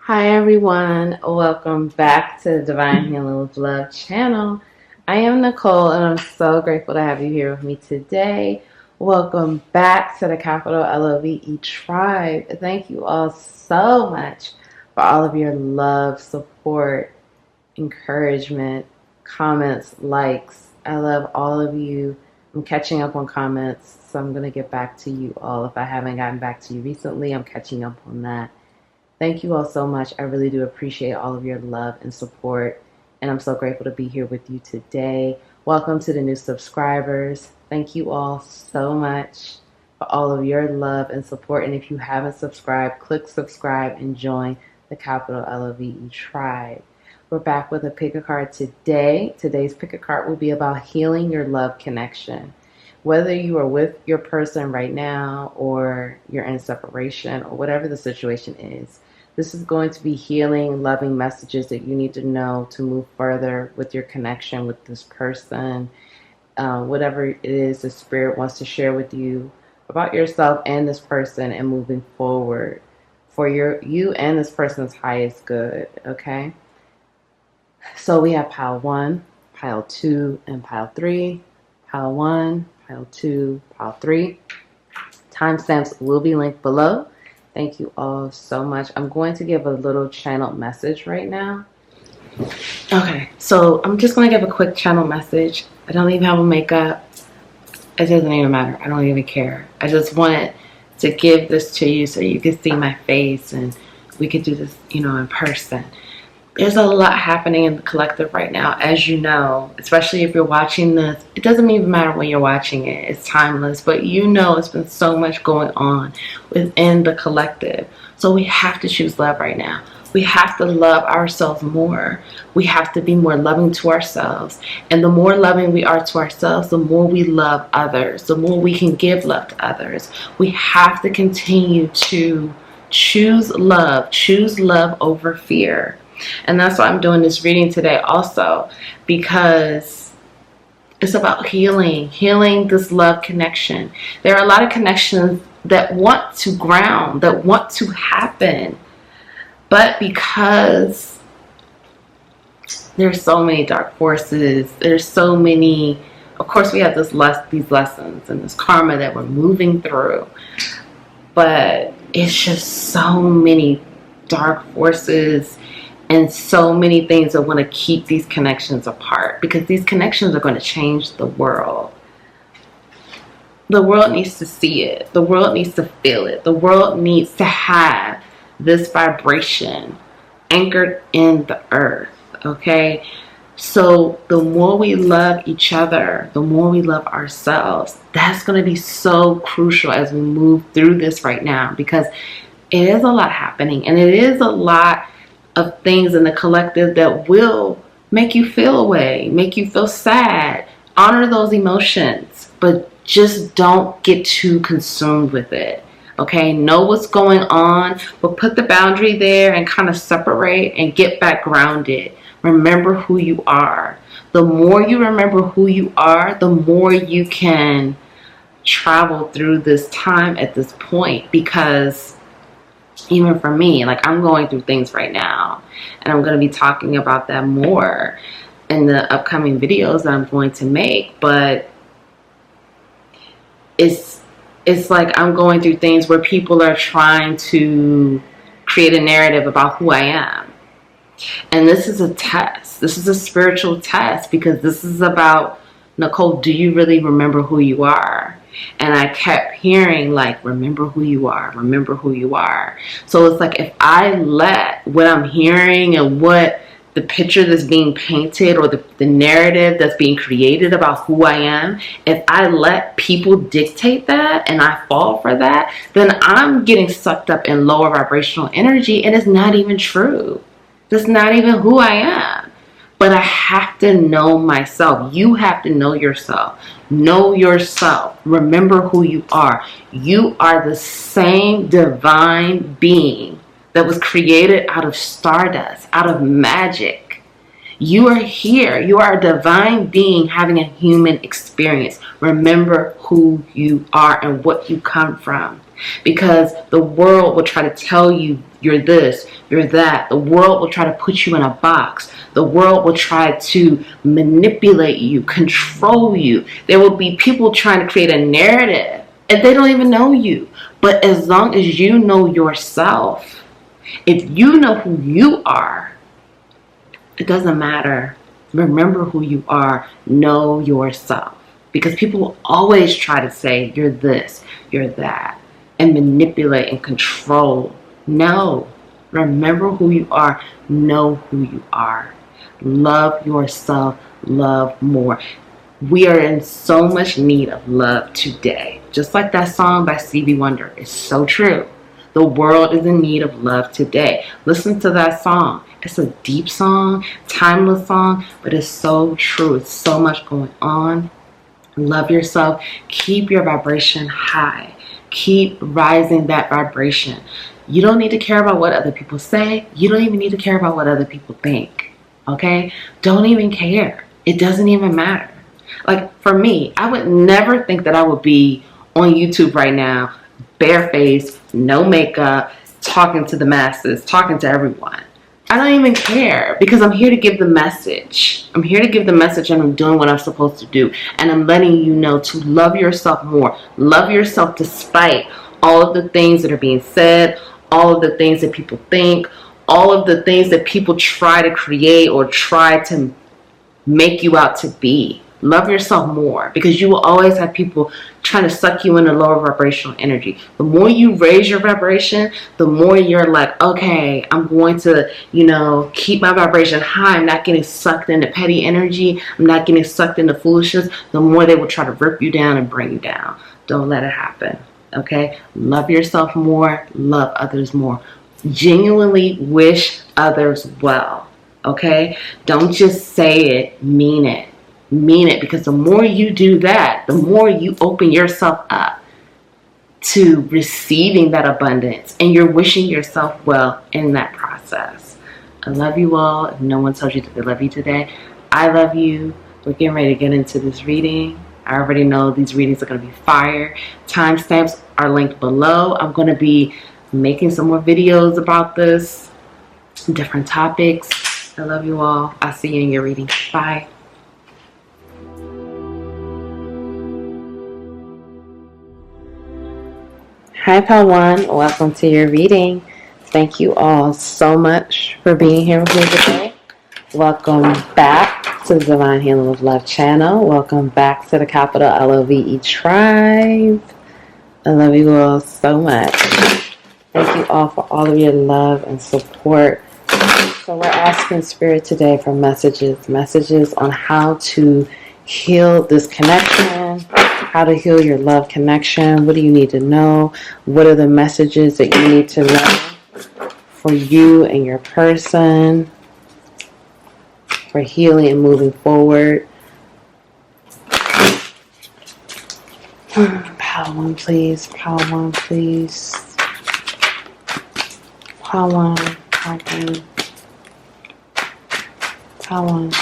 Hi everyone, welcome back to the Divine Healing with Love channel. I am Nicole and I'm so grateful to have you here with me today. Welcome back to the capital LOVE tribe. Thank you all so much for all of your love, support, encouragement, comments, likes. I love all of you. I'm catching up on comments, so I'm going to get back to you all. If I haven't gotten back to you recently, I'm catching up on that. Thank you all so much. I really do appreciate all of your love and support, and I'm so grateful to be here with you today. Welcome to the new subscribers. Thank you all so much for all of your love and support. And if you haven't subscribed, click subscribe and join the capital LOVE tribe. We're back with a pick a card today. Today's pick a card will be about healing your love connection. Whether you are with your person right now or you're in separation or whatever the situation is, this is going to be healing, loving messages that you need to know to move further with your connection with this person. Whatever it is the spirit wants to share with you about yourself and this person and moving forward for you and this person's highest good, okay? So we have pile 1, pile 2, and pile 3. Pile 1, pile 2, pile 3. Timestamps will be linked below. Thank you all so much. I'm going to give a little channeled message right now. Okay, so I'm just going to give a quick channel message. I don't even have a makeup. It doesn't even matter. I don't even care. I just wanted to give this to you so you can see my face and we could do this, in person. There's a lot happening in the collective right now, as you know, especially if you're watching this. It doesn't even matter when you're watching it. It's timeless, but it's been so much going on within the collective. So we have to choose love right now. We have to love ourselves more. We have to be more loving to ourselves. And the more loving we are to ourselves, the more we love others, the more we can give love to others. We have to continue to choose love over fear. And that's why I'm doing this reading today also, because it's about healing this love connection. There are a lot of connections that want to ground, that want to happen, but because there's so many dark forces, there's so many, of course we have these lessons and this karma that we're moving through, but it's just so many dark forces and so many things that want to keep these connections apart, because these connections are going to change the world. The world needs to see it. The world needs to feel it. The world needs to have this vibration anchored in the earth, okay? So the more we love each other, the more we love ourselves. That's going to be so crucial as we move through this right now, because it is a lot happening, and it is a lot of things in the collective that will make you feel away, make you feel sad. Honor those emotions, but just don't get too consumed with it. Okay, know what's going on, but put the boundary there and kind of separate and get back grounded. Remember who you are. The more you remember who you are, the more you can travel through this time at this point, because even for me, I'm going through things right now, and I'm going to be talking about that more in the upcoming videos that I'm going to make. But it's like I'm going through things where people are trying to create a narrative about who I am. And this is a test. This is a spiritual test, because this is about, Nicole, do you really remember who you are? And I kept hearing, remember who you are, remember who you are. So it's like, if I let what I'm hearing and what the picture that's being painted or the narrative that's being created about who I am, if I let people dictate that and I fall for that, then I'm getting sucked up in lower vibrational energy, and it's not even true. That's not even who I am. But I have to know myself. You have to know yourself. Know yourself. Remember who you are. You are the same divine being that was created out of stardust, out of magic. You are here. You are a divine being having a human experience. Remember who you are and what you come from. Because the world will try to tell you you're this, you're that. The world will try to put you in a box. The world will try to manipulate you, control you. There will be people trying to create a narrative and they don't even know you. But as long as you know yourself, if you know who you are, it doesn't matter. Remember who you are. Know yourself. Because people will always try to say you're this, you're that, and manipulate and control. No. Remember who you are. Know who you are. Love yourself. Love more. We are in so much need of love today. Just like that song by Stevie Wonder. It's so true. The world is in need of love today. Listen to that song. It's a deep song, timeless song, but it's so true. It's so much going on. Love yourself. Keep your vibration high. Keep rising that vibration. You don't need to care about what other people say. You don't even need to care about what other people think. Okay? Don't even care. It doesn't even matter. Like for me, I would never think that I would be on YouTube right now, barefaced, no makeup, talking to the masses, talking to everyone. I don't even care because I'm here to give the message. I'm here to give the message and I'm doing what I'm supposed to do. And I'm letting you know to love yourself more. Love yourself despite all of the things that are being said, all of the things that people think, all of the things that people try to create or try to make you out to be. Love yourself more because you will always have people trying to suck you into lower vibrational energy. The more you raise your vibration, the more you're like, okay, I'm going to, keep my vibration high. I'm not getting sucked into petty energy. I'm not getting sucked into foolishness. The more they will try to rip you down and bring you down. Don't let it happen. Okay? Love yourself more. Love others more. Genuinely wish others well. Okay? Don't just say it, mean it. Mean it, because the more you do that, the more you open yourself up to receiving that abundance and you're wishing yourself well in that process. I love you all. If no one told you that they love you today, I love you. We're getting ready to get into this reading. I already know these readings are going to be fire. Timestamps are linked below. I'm going to be making some more videos about this, different topics. I love you all. I'll see you in your reading. Bye. Hi, Pal One. Welcome to your reading. Thank you all so much for being here with me today. Welcome back to the Divine Healing with Love channel. Welcome back to the capital LOVE tribe. I love you all so much. Thank you all for all of your love and support. So we're asking Spirit today for messages on how to heal this connection, how to heal your love connection. What do you need to know? What are the messages that you need to know for you and your person, for healing and moving forward? Power one, please. Power one, please. Power one. Power one. Power one.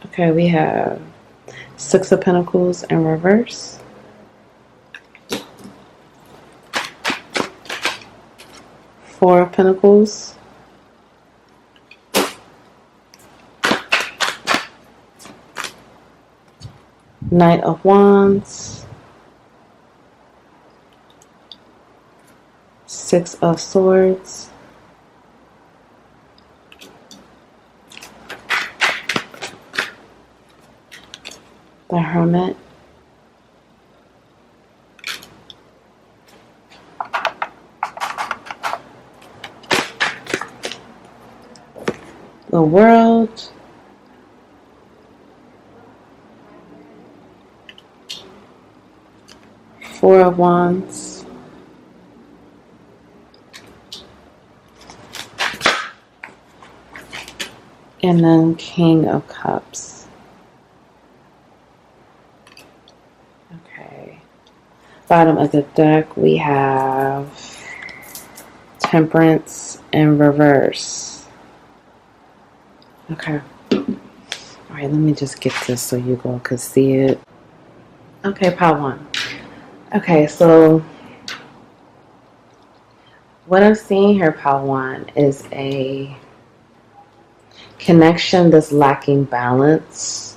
Okay, we have Six of Pentacles in reverse. Four of Pentacles. Knight of Wands. Six of Swords. The Hermit. The World. Four of Wands. And then King of Cups. Bottom of the deck, we have Temperance in reverse. Okay. All All right, let me just get this so you all can see it. Okay, pile one. Okay, so what I'm seeing here, pile one, is a connection that's lacking balance.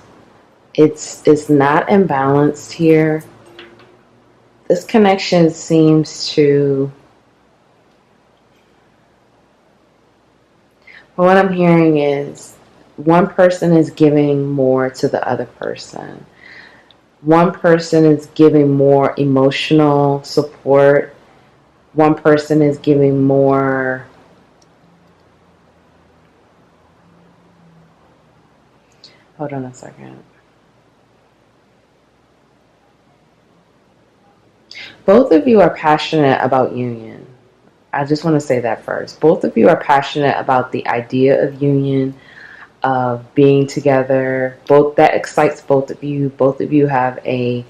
It's not imbalanced here. This connection seems to, what I'm hearing is one person is giving more to the other person. One person is giving more emotional support. One person is giving more hold on a second. Both of you are passionate about union. I just want to say that first. Both of you are passionate about the idea of union, of being together. Both that excites both of you. Both of you have a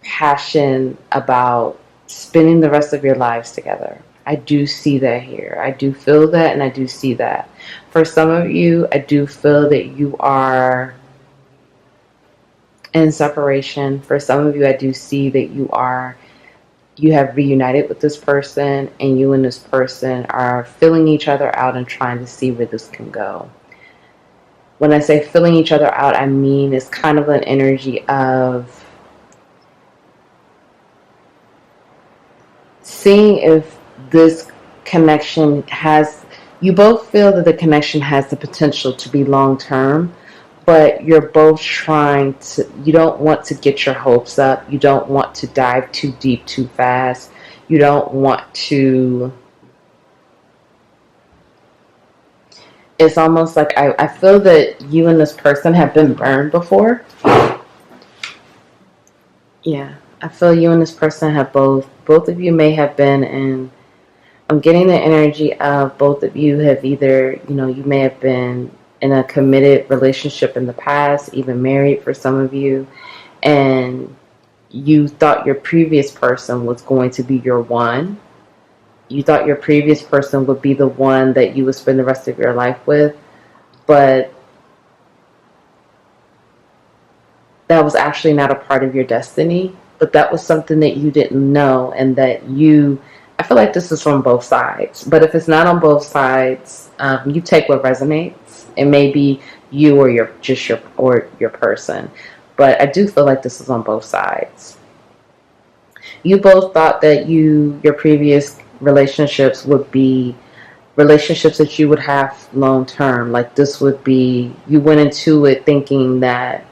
passion about spending the rest of your lives together. I do see that here. I do feel that, and I do see that. For some of you, I do feel that you are in separation. For some of you, I do see that you have reunited with this person, and you and this person are filling each other out and trying to see where this can go. When I say filling each other out, I mean it's kind of an energy of seeing if this connection has, you both feel that the connection has the potential to be long term, but you're both trying to, you don't want to get your hopes up. You don't want to dive too deep too fast. You don't want to, it's almost like I feel that you and this person have been burned before. Yeah, I feel you and this person have both of you may have been in, I'm getting the energy of both of you have either, you may have been in a committed relationship in the past, even married for some of you, and you thought your previous person was going to be your one. You thought your previous person would be the one that you would spend the rest of your life with, but that was actually not a part of your destiny. But that was something that you didn't know, and that I feel like this is from both sides. But if it's not on both sides, you take what resonates. It may be you or your person. But I do feel like this is on both sides. You both thought that your previous relationships would be relationships that you would have long term. Like this would be, you went into it thinking that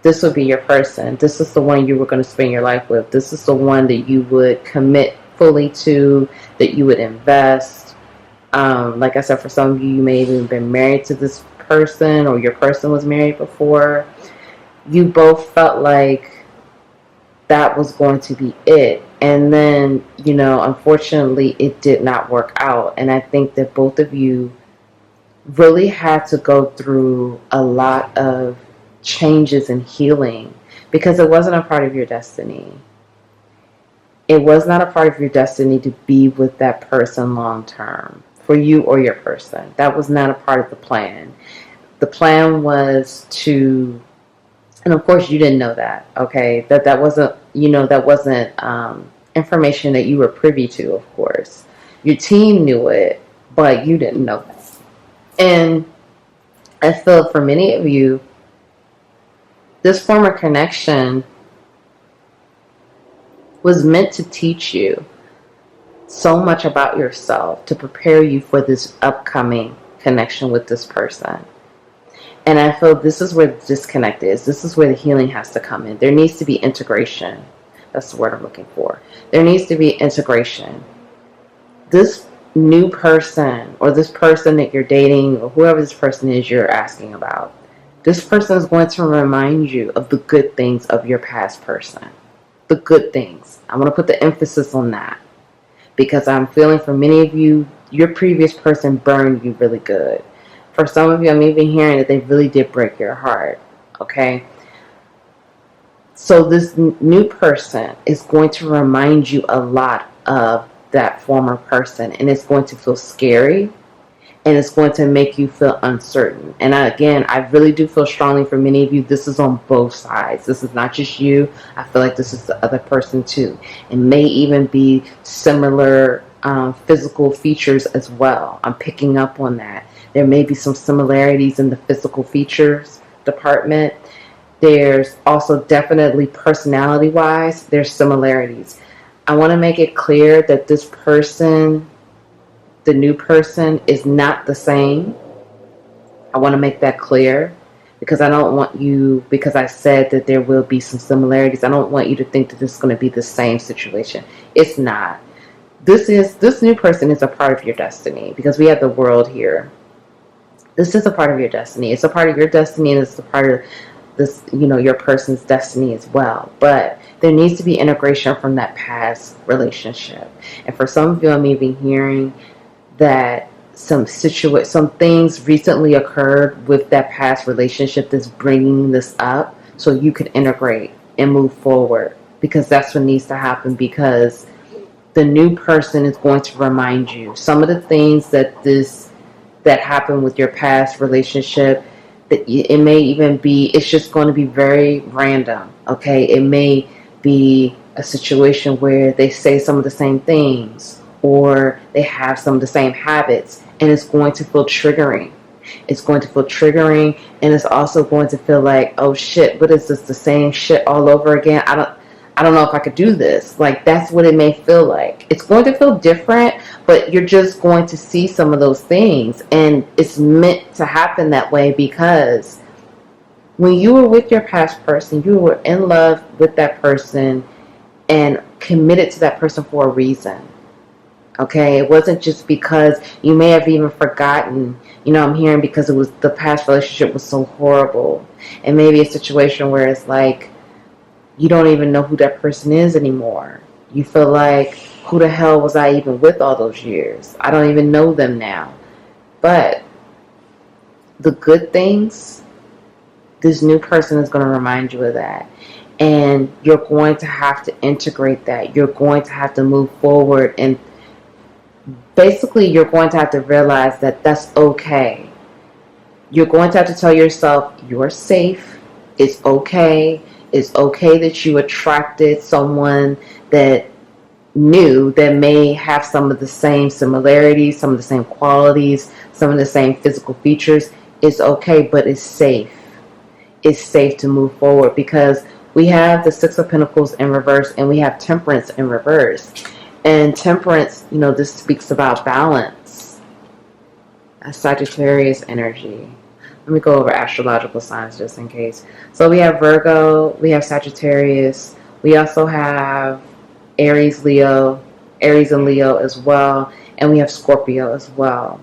this would be your person. This is the one you were going to spend your life with. This is the one that you would commit fully to, that you would invest. Like I said, for some of you, you may have even been married to this person, or your person was married before. You both felt like that was going to be it. And then, unfortunately, it did not work out. And I think that both of you really had to go through a lot of changes and healing, because it wasn't a part of your destiny. It was not a part of your destiny to be with that person long term, for you or your person. That was not a part of the plan. The plan was to, and of course you didn't know that, okay? That wasn't, that wasn't information that you were privy to, of course. Your team knew it, but you didn't know that. And I feel for many of you, this former connection was meant to teach you so much about yourself, to prepare you for this upcoming connection with this person. And I feel this is where the disconnect is. This is where the healing has to come in. There needs to be integration. That's the word I'm looking for. There needs to be integration. This new person, or this person that you're dating, or whoever this person is you're asking about, this person is going to remind you of the good things of your past person. The good things. I want to put the emphasis on that, because I'm feeling for many of you, your previous person burned you really good. For some of you, I'm even hearing that they really did break your heart. Okay? So this new person is going to remind you a lot of that former person, and it's going to feel scary. and it's going to make you feel uncertain. And again, I really do feel strongly for many of you, this is on both sides. This is not just you. I feel like this is the other person too. It may even be similar physical features as well. I'm picking up on that. There may be some similarities in the physical features department. There's also definitely personality-wise, there's similarities. I want to make it clear that this person, the new person, is not the same. I want to make that clear because I don't want you, because I said that there will be some similarities, I don't want you to think that this is going to be the same situation. It's not. This new person is a part of your destiny because we have the world here. This is a part of your destiny. It's a part of your destiny, and it's a part of this, your person's destiny as well. But there needs to be integration from that past relationship. And for some of you, I'm even hearing that some things recently occurred with that past relationship that's bringing this up, so you can integrate and move forward, because that's what needs to happen. Because the new person is going to remind you some of the things that happened with your past relationship. That it may even be, it's just going to be very random. Okay, it may be a situation where they say some of the same things, or they have some of the same habits, and it's going to feel triggering. It's going to feel triggering, and it's also going to feel like, oh shit, what is this, the same shit all over again? I don't know if I could do this. Like, that's what it may feel like. It's going to feel different, but you're just going to see some of those things, and it's meant to happen that way, because when you were with your past person, you were in love with that person and committed to that person for a reason. Okay, it wasn't just because you may have even forgotten. I'm hearing because it was, the past relationship was so horrible, and maybe a situation where it's like you don't even know who that person is anymore. You feel like, who the hell was I even with all those years? I don't even know them now. But the good things, this new person is going to remind you of that. And you're going to have to integrate that. You're going to have to move forward, and basically you're going to have to realize that that's okay. You're going to have to tell yourself you're safe. It's okay. It's okay that you attracted someone that new, that may have some of the same similarities, some of the same qualities, some of the same physical features. It's okay, but it's safe. It's safe to move forward, because we have the Six of Pentacles in reverse, and we have Temperance in reverse. And Temperance, this speaks about balance. A Sagittarius energy. Let me go over astrological signs just in case. So we have Virgo, we have Sagittarius, we also have Aries and Leo as well, and we have Scorpio as well.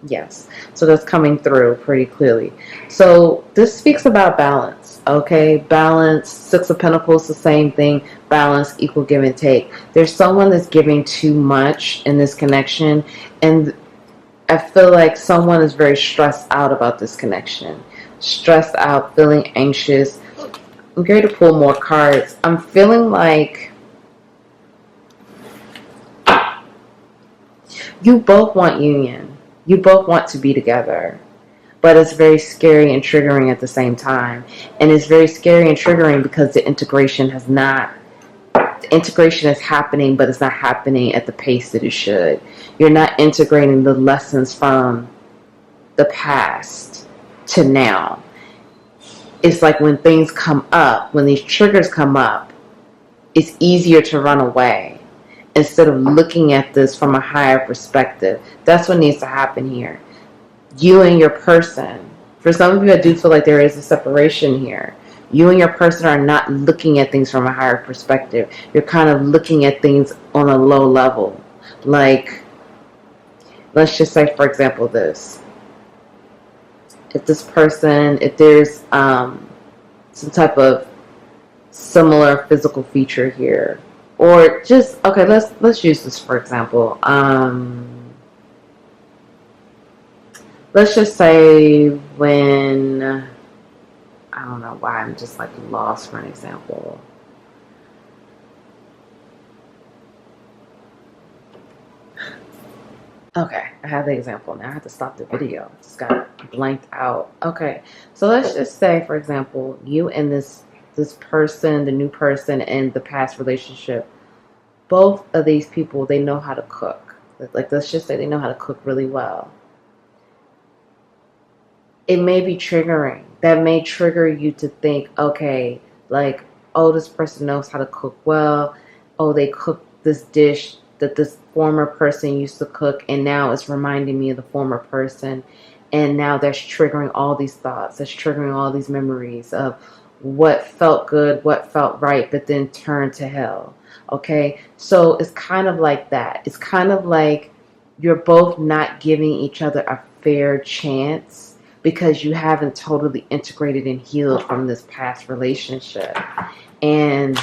Yes, so that's coming through pretty clearly. So this speaks about balance, okay? Balance, Six of Pentacles, the same thing. Balance, equal give and take. There's someone that's giving too much in this connection, and I feel like someone is very stressed out about this connection. Stressed out, feeling anxious. I'm going to pull more cards. I'm feeling like you both want union. You both want to be together. But it's very scary and triggering at the same time. And it's very scary and triggering because the integration is happening, but it's not happening at the pace that it should. You're not integrating the lessons from the past to now. It's like when things come up, when these triggers come up, it's easier to run away instead of looking at this from a higher perspective. That's what needs to happen here. You and your person. For some of you, I do feel like there is a separation here. You and your person are not looking at things from a higher perspective. You're kind of looking at things on a low level. Like, let's just say, for example, this. If there's some type of similar physical feature here, or just, okay, let's use this for example. Let's just say when, I don't know why I'm just like lost for an example. Okay, I have the example now. I have to stop the video. It just got blanked out. Okay, so let's just say, for example, you and this person, the new person, and the past relationship, both of these people, they know how to cook. Like, let's just say they know how to cook really well. It may be triggering. That may trigger you to think, okay, like, oh, this person knows how to cook well. Oh, they cook this dish that this former person used to cook, and now it's reminding me of the former person. And now that's triggering all these thoughts. That's triggering all these memories of what felt good, what felt right, but then turned to hell. Okay? So it's kind of like that. It's kind of like you're both not giving each other a fair chance because you haven't totally integrated and healed from this past relationship. And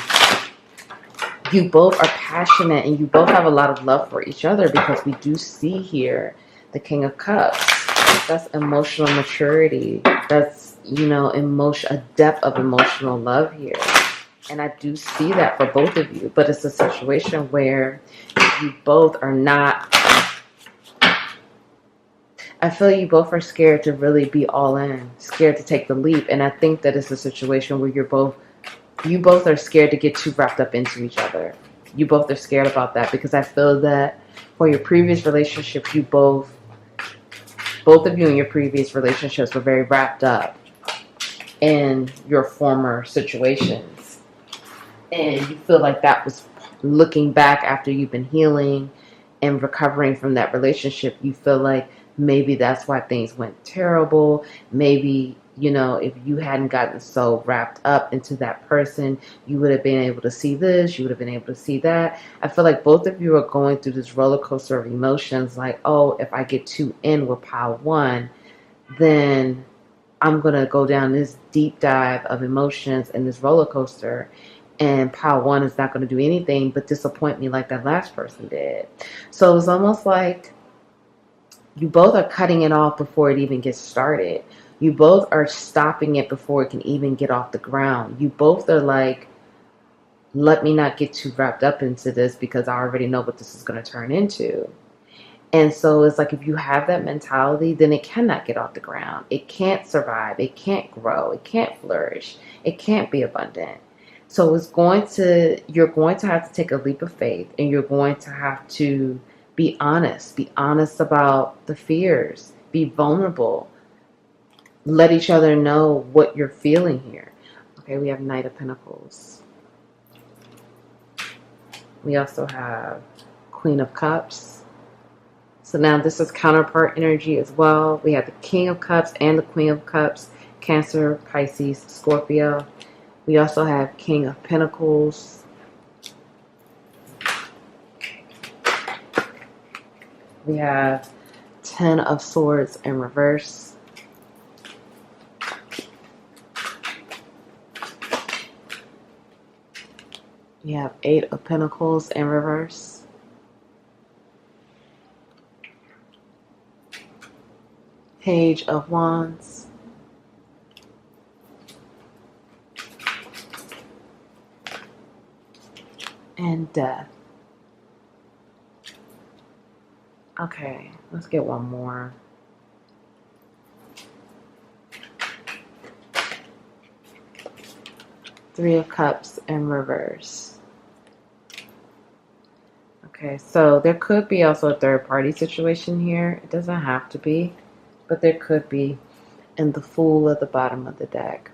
you both are passionate and you both have a lot of love for each other, because we do see here the King of Cups. That's emotional maturity. That's, a depth of emotional love here. And I do see that for both of you. But it's a situation where you both are not... I feel you both are scared to really be all in, scared to take the leap. And I think that it's a situation where you both are scared to get too wrapped up into each other. You both are scared about that, because I feel that for your previous relationships, both of you in your previous relationships were very wrapped up in your former situations. And you feel like that was, looking back after you've been healing and recovering from that relationship, you feel like maybe that's why things went terrible. Maybe, if you hadn't gotten so wrapped up into that person, you would have been able to see this, you would have been able to see that. I feel like both of you are going through this roller coaster of emotions, like, oh, if I get too in with pile one, then I'm going to go down this deep dive of emotions and this roller coaster, and pile one is not going to do anything but disappoint me like that last person did. So it's almost like you both are cutting it off before it even gets started. You both are stopping it before it can even get off the ground. You both are like, let me not get too wrapped up into this because I already know what this is going to turn into. And so it's like, if you have that mentality, then it cannot get off the ground. It can't survive. It can't grow. It can't flourish. It can't be abundant. So you're going to have to take a leap of faith, and you're going to have to be honest. Be honest about the fears. Be vulnerable. Let each other know what you're feeling here. Okay, we have Knight of Pentacles. We also have Queen of Cups. So now this is counterpart energy as well. We have the King of Cups and the Queen of Cups. Cancer, Pisces, Scorpio. We also have King of Pentacles. We have Ten of Swords in reverse. We have Eight of Pentacles in reverse. Page of Wands. And Death. Okay, let's get one more. Three of Cups in reverse. Okay, so there could be also a third party situation here. It doesn't have to be, but there could be. And the Fool at the bottom of the deck.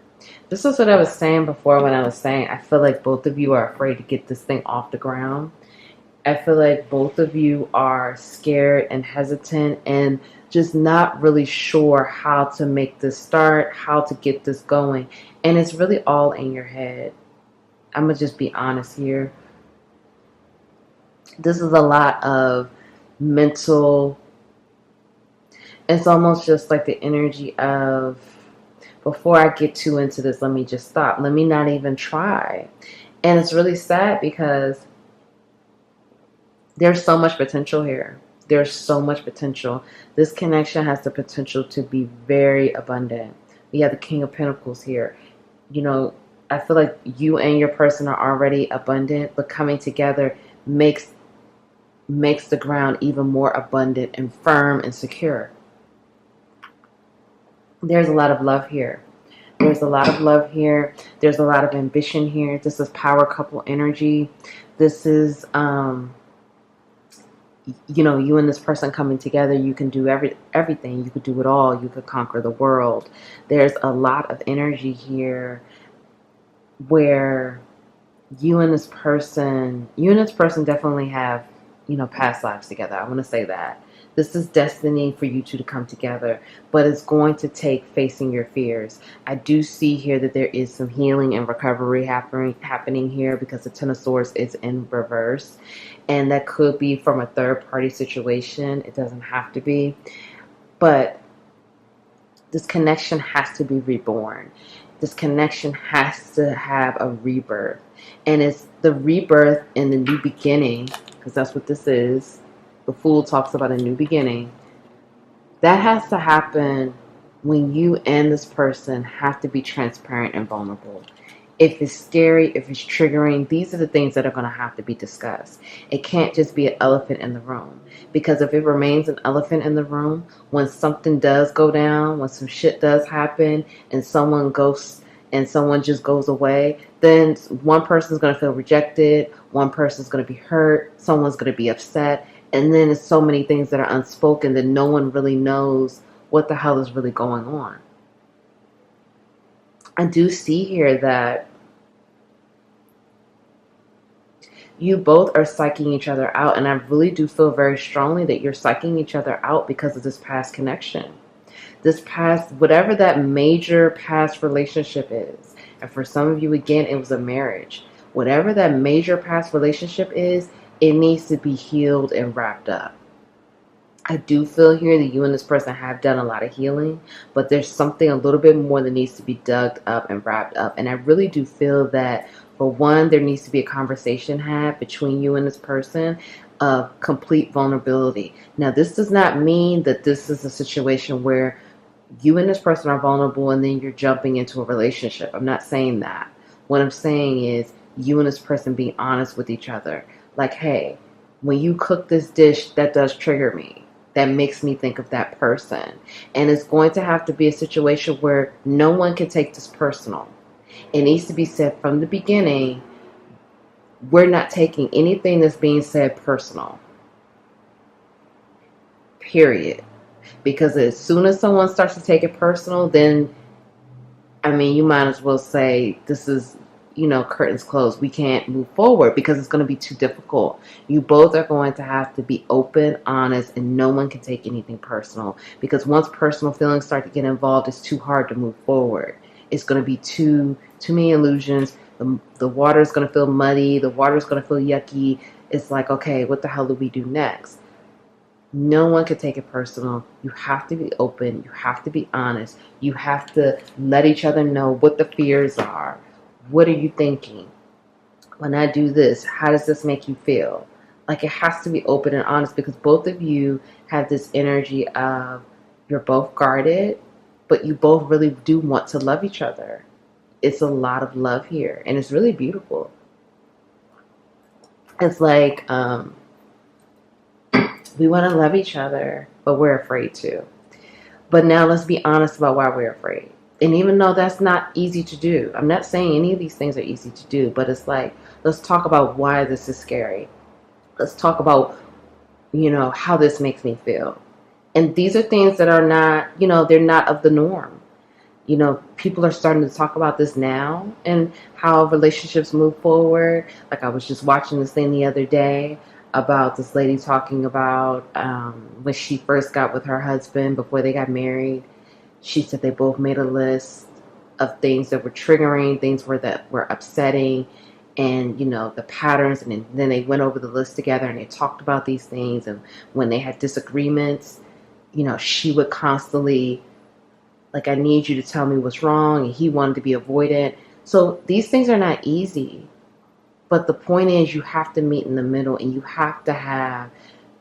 This is what I was saying before, when I was saying I feel like both of you are afraid to get this thing off the ground. I feel like both of you are scared and hesitant and just not really sure how to make this start, how to get this going. And it's really all in your head. I'm going to just be honest here. This is a lot of mental. It's almost just like the energy of, before I get too into this, let me just stop. Let me not even try. And it's really sad because there's so much potential here. There's so much potential. This connection has the potential to be very abundant. We have the King of Pentacles here. I feel like you and your person are already abundant, but coming together makes makes the ground even more abundant and firm and secure. There's a lot of love here. There's a lot of love here. There's a lot of ambition here. This is power couple energy. This is, you and this person coming together. You can do everything. You could do it all. You could conquer the world. There's a lot of energy here where you and this person definitely have, past lives together. I want to say that. This is destiny for you two to come together, but it's going to take facing your fears. I do see here that there is some healing and recovery happening here because the Ten of Swords is in reverse, and that could be from a third-party situation. It doesn't have to be, but this connection has to be reborn. This connection has to have a rebirth, and it's the rebirth in the new beginning, because that's what this is. The Fool talks about a new beginning. That has to happen when you and this person have to be transparent and vulnerable. If it's scary, if it's triggering, these are the things that are going to have to be discussed. It can't just be an elephant in the room. Because if it remains an elephant in the room, when something does go down, when some shit does happen, and someone ghosts and someone just goes away, then one person's going to feel rejected, one person's going to be hurt, someone's going to be upset. And then there's so many things that are unspoken that no one really knows what the hell is really going on. I do see here that you both are psyching each other out, and I really do feel very strongly that you're psyching each other out because of this past connection. This past, whatever that major past relationship is, and for some of you, again, it was a marriage. Whatever that major past relationship is, it needs to be healed and wrapped up. I do feel here that you and this person have done a lot of healing, but there's something a little bit more that needs to be dug up and wrapped up. And I really do feel that, for one, there needs to be a conversation had between you and this person of complete vulnerability. Now, this does not mean that this is a situation where you and this person are vulnerable and then you're jumping into a relationship. I'm not saying that. What I'm saying is you and this person being honest with each other. Like, hey, when you cook this dish, that does trigger me. That makes me think of that person. And it's going to have to be a situation where no one can take this personal. It needs to be said from the beginning, we're not taking anything that's being said personal. Period. Because as soon as someone starts to take it personal, then, you might as well say, this is, curtains closed. We can't move forward because it's going to be too difficult. You both are going to have to be open, honest, and no one can take anything personal. Because once personal feelings start to get involved, it's too hard to move forward. It's going to be too many illusions. The water is going to feel muddy. The water is going to feel yucky. It's like, okay, what the hell do we do next? No one can take it personal. You have to be open. You have to be honest. You have to let each other know what the fears are. What are you thinking? When I do this, how does this make you feel? Like, it has to be open and honest, because both of you have this energy of you're both guarded, but you both really do want to love each other. It's a lot of love here, and it's really beautiful. It's like, we want to love each other, but we're afraid to. But now let's be honest about why we're afraid. And even though that's not easy to do, I'm not saying any of these things are easy to do, but it's like, let's talk about why this is scary. Let's talk about, how this makes me feel. And these are things that are not, they're not of the norm. People are starting to talk about this now and how relationships move forward. Like, I was just watching this thing the other day about this lady talking about when she first got with her husband before they got married. She said they both made a list of things that were triggering, things that were upsetting, and, the patterns. And then they went over the list together and they talked about these things. And when they had disagreements, she would constantly, like, I need you to tell me what's wrong. And he wanted to be avoidant. So these things are not easy. But the point is, you have to meet in the middle, and you have to have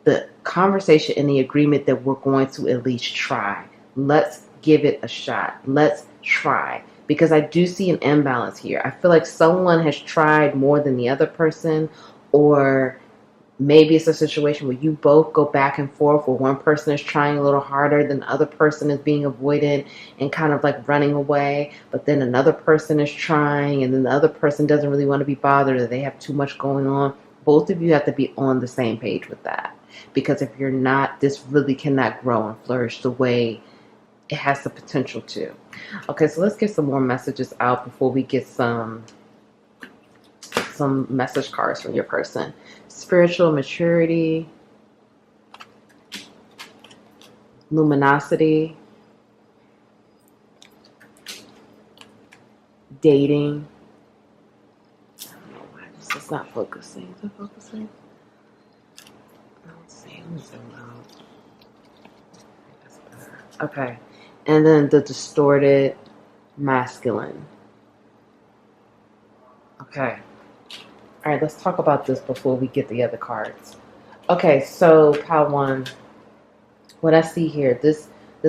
the conversation and the agreement that we're going to at least try. Let's give it a shot. Let's try. Because I do see an imbalance here. I feel like someone has tried more than the other person, or Maybe it's a situation where you both go back and forth, where one person is trying a little harder than the other person is being avoided and kind of like running away, but then another person is trying, and then the other person doesn't really want to be bothered, or they have too much going on. Both of you have to be on the same page with that, because if you're not, this really cannot grow and flourish the way it has the potential to. Okay, so let's get some more messages out before we get some message cards from your person. Spiritual maturity, luminosity, dating. I don't know why this is not focusing. Is it focusing? Let's see. Let me zoom out. That's better. Okay. And then the distorted masculine. Okay. All right, let's talk about this before we get the other cards. Okay, so pile one, what I see here, this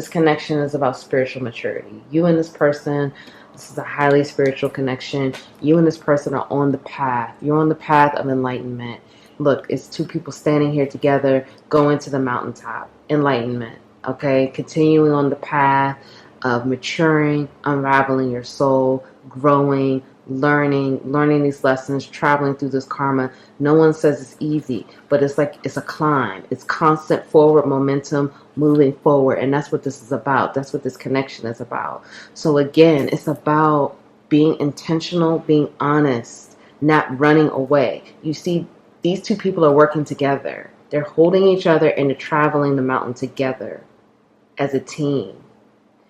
connection is about spiritual maturity. You and this person, this is a highly spiritual connection. You and this person are on the path. You're on the path of enlightenment. Look, it's two people standing here together, going to the mountaintop. Enlightenment, okay? Continuing on the path of maturing, unraveling your soul, growing, learning these lessons, traveling through this karma. No one says it's easy, but it's like it's a climb. It's constant forward momentum, moving forward, and that's what this is about. That's what this connection is about. So again, it's about being intentional, being honest, not running away. You see, these two people are working together. They're holding each other and they're traveling the mountain together as a team,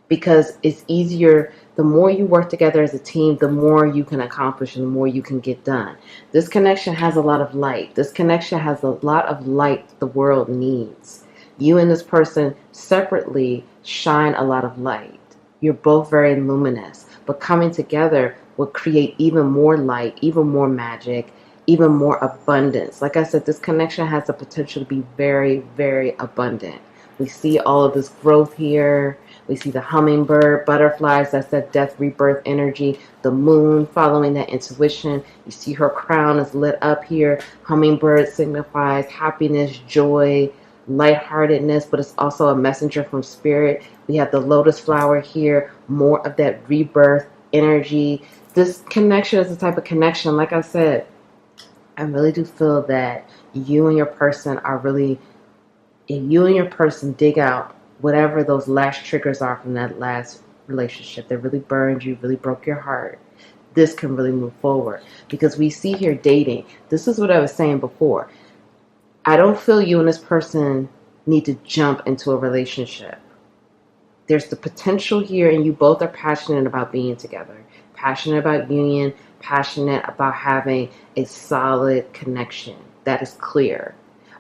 because it's easier. The more you work together as a team, the more you can accomplish and the more you can get done. This connection has a lot of light. This connection has a lot of light the world needs. You and this person separately shine a lot of light. You're both very luminous, but coming together will create even more light, even more magic, even more abundance. Like I said, this connection has the potential to be very, very abundant. We see all of this growth here. We see the hummingbird, butterflies, that's that death, rebirth energy. The moon following that intuition. You see her crown is lit up here. Hummingbird signifies happiness, joy, lightheartedness, but it's also a messenger from spirit. We have the lotus flower here, more of that rebirth energy. This connection is the type of connection, like I said, I really do feel that you and your person are really, if you and your person dig out whatever those last triggers are from that last relationship that really burned you, really broke your heart, this can really move forward. Because we see here dating. This is what I was saying before. I don't feel you and this person need to jump into a relationship. There's the potential here, and you both are passionate about being together, passionate about union, passionate about having a solid connection. That is clear.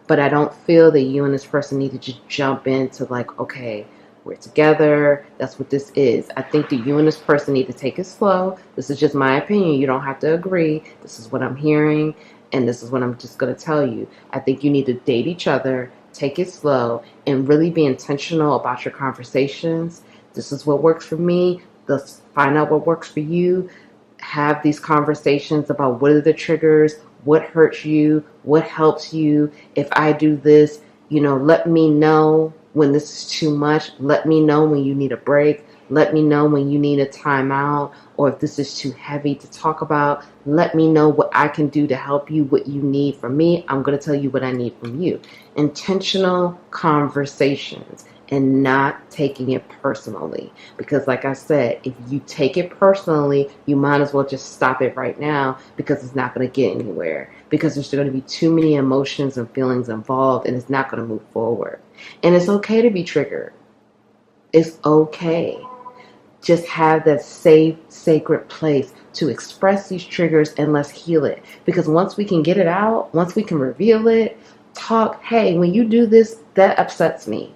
But I don't feel that you and this person need to just jump into like, okay, we're together. That's what this is. I think that you and this person need to take it slow. This is just my opinion. You don't have to agree. This is what I'm hearing, and this is what I'm just going to tell you. I think you need to date each other, take it slow, and really be intentional about your conversations. This is what works for me. Let's find out what works for you. Have these conversations about what are the triggers, what hurts you, what helps you. If I do this, let me know when this is too much. Let me know when you need a break. Let me know when you need a timeout, or if this is too heavy to talk about. Let me know what I can do to help you, what you need from me. I'm going to tell you what I need from you. Intentional conversations and not taking it personally. Because like I said, if you take it personally, you might as well just stop it right now, because it's not going to get anywhere. Because there's going to be too many emotions and feelings involved, and it's not going to move forward. And it's okay to be triggered. It's okay. Just have that safe, sacred place to express these triggers, and let's heal it. Because once we can get it out, once we can reveal it, talk, hey, when you do this, that upsets me.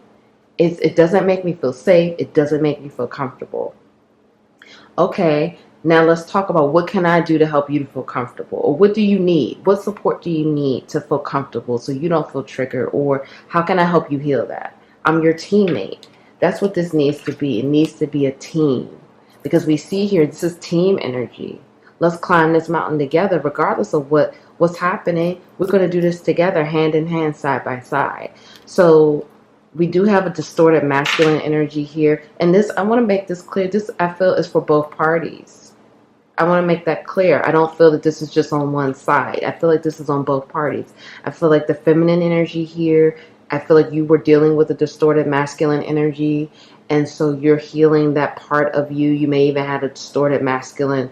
It doesn't make me feel safe. It doesn't make me feel comfortable. Okay, now let's talk about what can I do to help you to feel comfortable? Or what do you need? What support do you need to feel comfortable so you don't feel triggered? Or how can I help you heal that? I'm your teammate. That's what this needs to be. It needs to be a team. Because we see here, this is team energy. Let's climb this mountain together, regardless of what what's happening? We're going to do this together, hand in hand, side by side. So we do have a distorted masculine energy here. And this, I want to make this clear. This, I feel, is for both parties. I want to make that clear. I don't feel that this is just on one side. I feel like this is on both parties. I feel like the feminine energy here, I feel like you were dealing with a distorted masculine energy. And so you're healing that part of you. You may even have a distorted masculine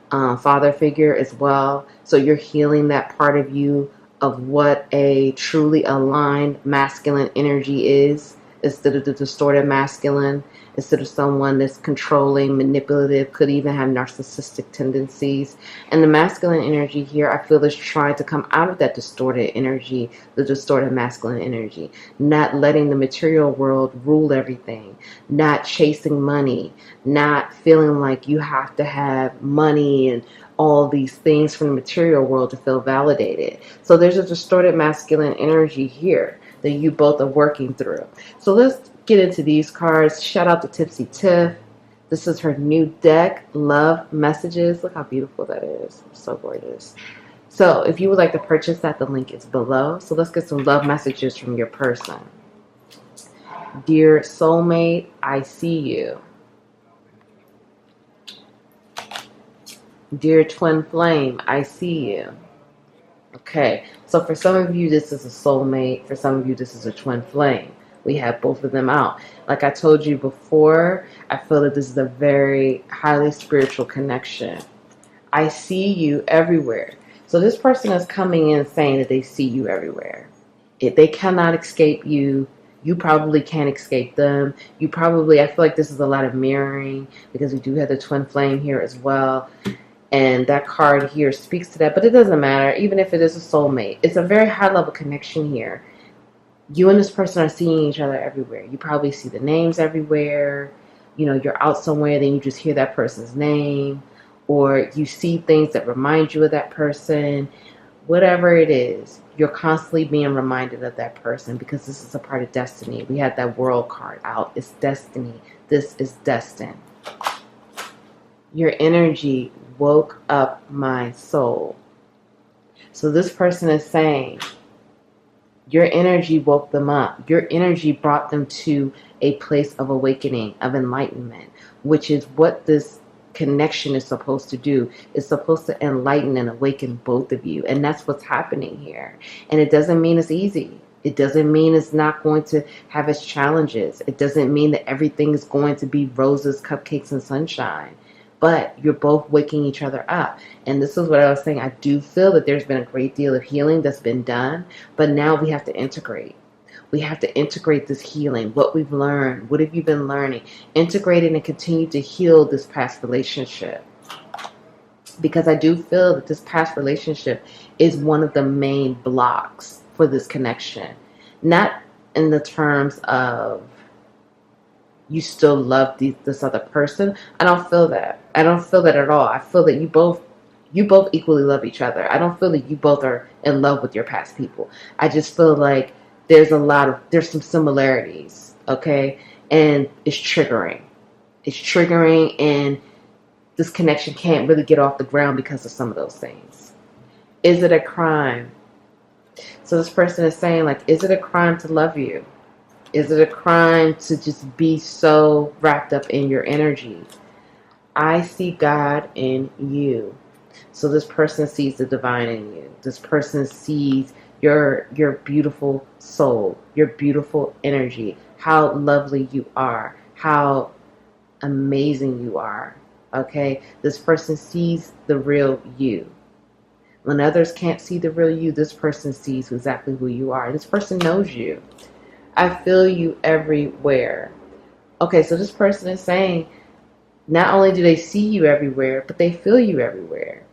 father figure as well. So you're healing that part of you of what a truly aligned masculine energy is, instead of the distorted masculine, instead of someone that's controlling, manipulative, could even have narcissistic tendencies. And the masculine energy here, I feel, is trying to come out of that distorted energy, the distorted masculine energy, not letting the material world rule everything, not chasing money, not feeling like you have to have money and all these things from the material world to feel validated. So there's a distorted masculine energy here that you both are working through. So let's get into these cards. Shout out to Tipsy Tiff. This is her new deck, Love Messages. Look how beautiful that is. So gorgeous. So if you would like to purchase that, the link is below. So let's get some love messages from your person. Dear soulmate, I see you. Dear twin flame, I see you. Okay, so for some of you, this is a soulmate. For some of you, this is a twin flame. We have both of them out. Like I told you before, I feel that this is a very highly spiritual connection. I see you everywhere. So this person is coming in saying that they see you everywhere. They cannot escape you. You probably can't escape them. You probably, I feel like this is a lot of mirroring, because we do have the twin flame here as well. And that card here speaks to that, but it doesn't matter. Even if it is a soulmate, it's a very high level connection here. You and this person are seeing each other everywhere. You probably see the names everywhere. You know, you're out somewhere, then you just hear that person's name, or you see things that remind you of that person. Whatever it is, you're constantly being reminded of that person, because this is a part of destiny. We had that world card out. It's destiny. This is destined. Your energy woke up my soul. So this person is saying your energy woke them up. Your energy brought them to a place of awakening, of enlightenment, which is what this connection is supposed to do. It's supposed to enlighten and awaken both of you. And that's what's happening here. And it doesn't mean it's easy. It doesn't mean it's not going to have its challenges. It doesn't mean that everything is going to be roses, cupcakes, and sunshine. But you're both waking each other up. And this is what I was saying. I do feel that there's been a great deal of healing that's been done. But now we have to integrate. We have to integrate this healing. What we've learned. What have you been learning? Integrate it and continue to heal this past relationship. Because I do feel that this past relationship is one of the main blocks for this connection. Not in the terms of you still love this other person. I don't feel that. I don't feel that at all. I feel that you both equally love each other. I don't feel that you both are in love with your past people. I just feel like there's some similarities, okay? And it's triggering. It's triggering, and this connection can't really get off the ground because of some of those things. Is it a crime? So this person is saying, like, is it a crime to love you? Is it a crime to just be so wrapped up in your energy? I see God in you. So this person sees the divine in you. This person sees your beautiful soul, your beautiful energy, how lovely you are, how amazing you are. Okay? This person sees the real you. When others can't see the real you, this person sees exactly who you are. This person knows you. I feel you everywhere. Okay, so this person is saying, not only do they see you everywhere, but they feel you everywhere.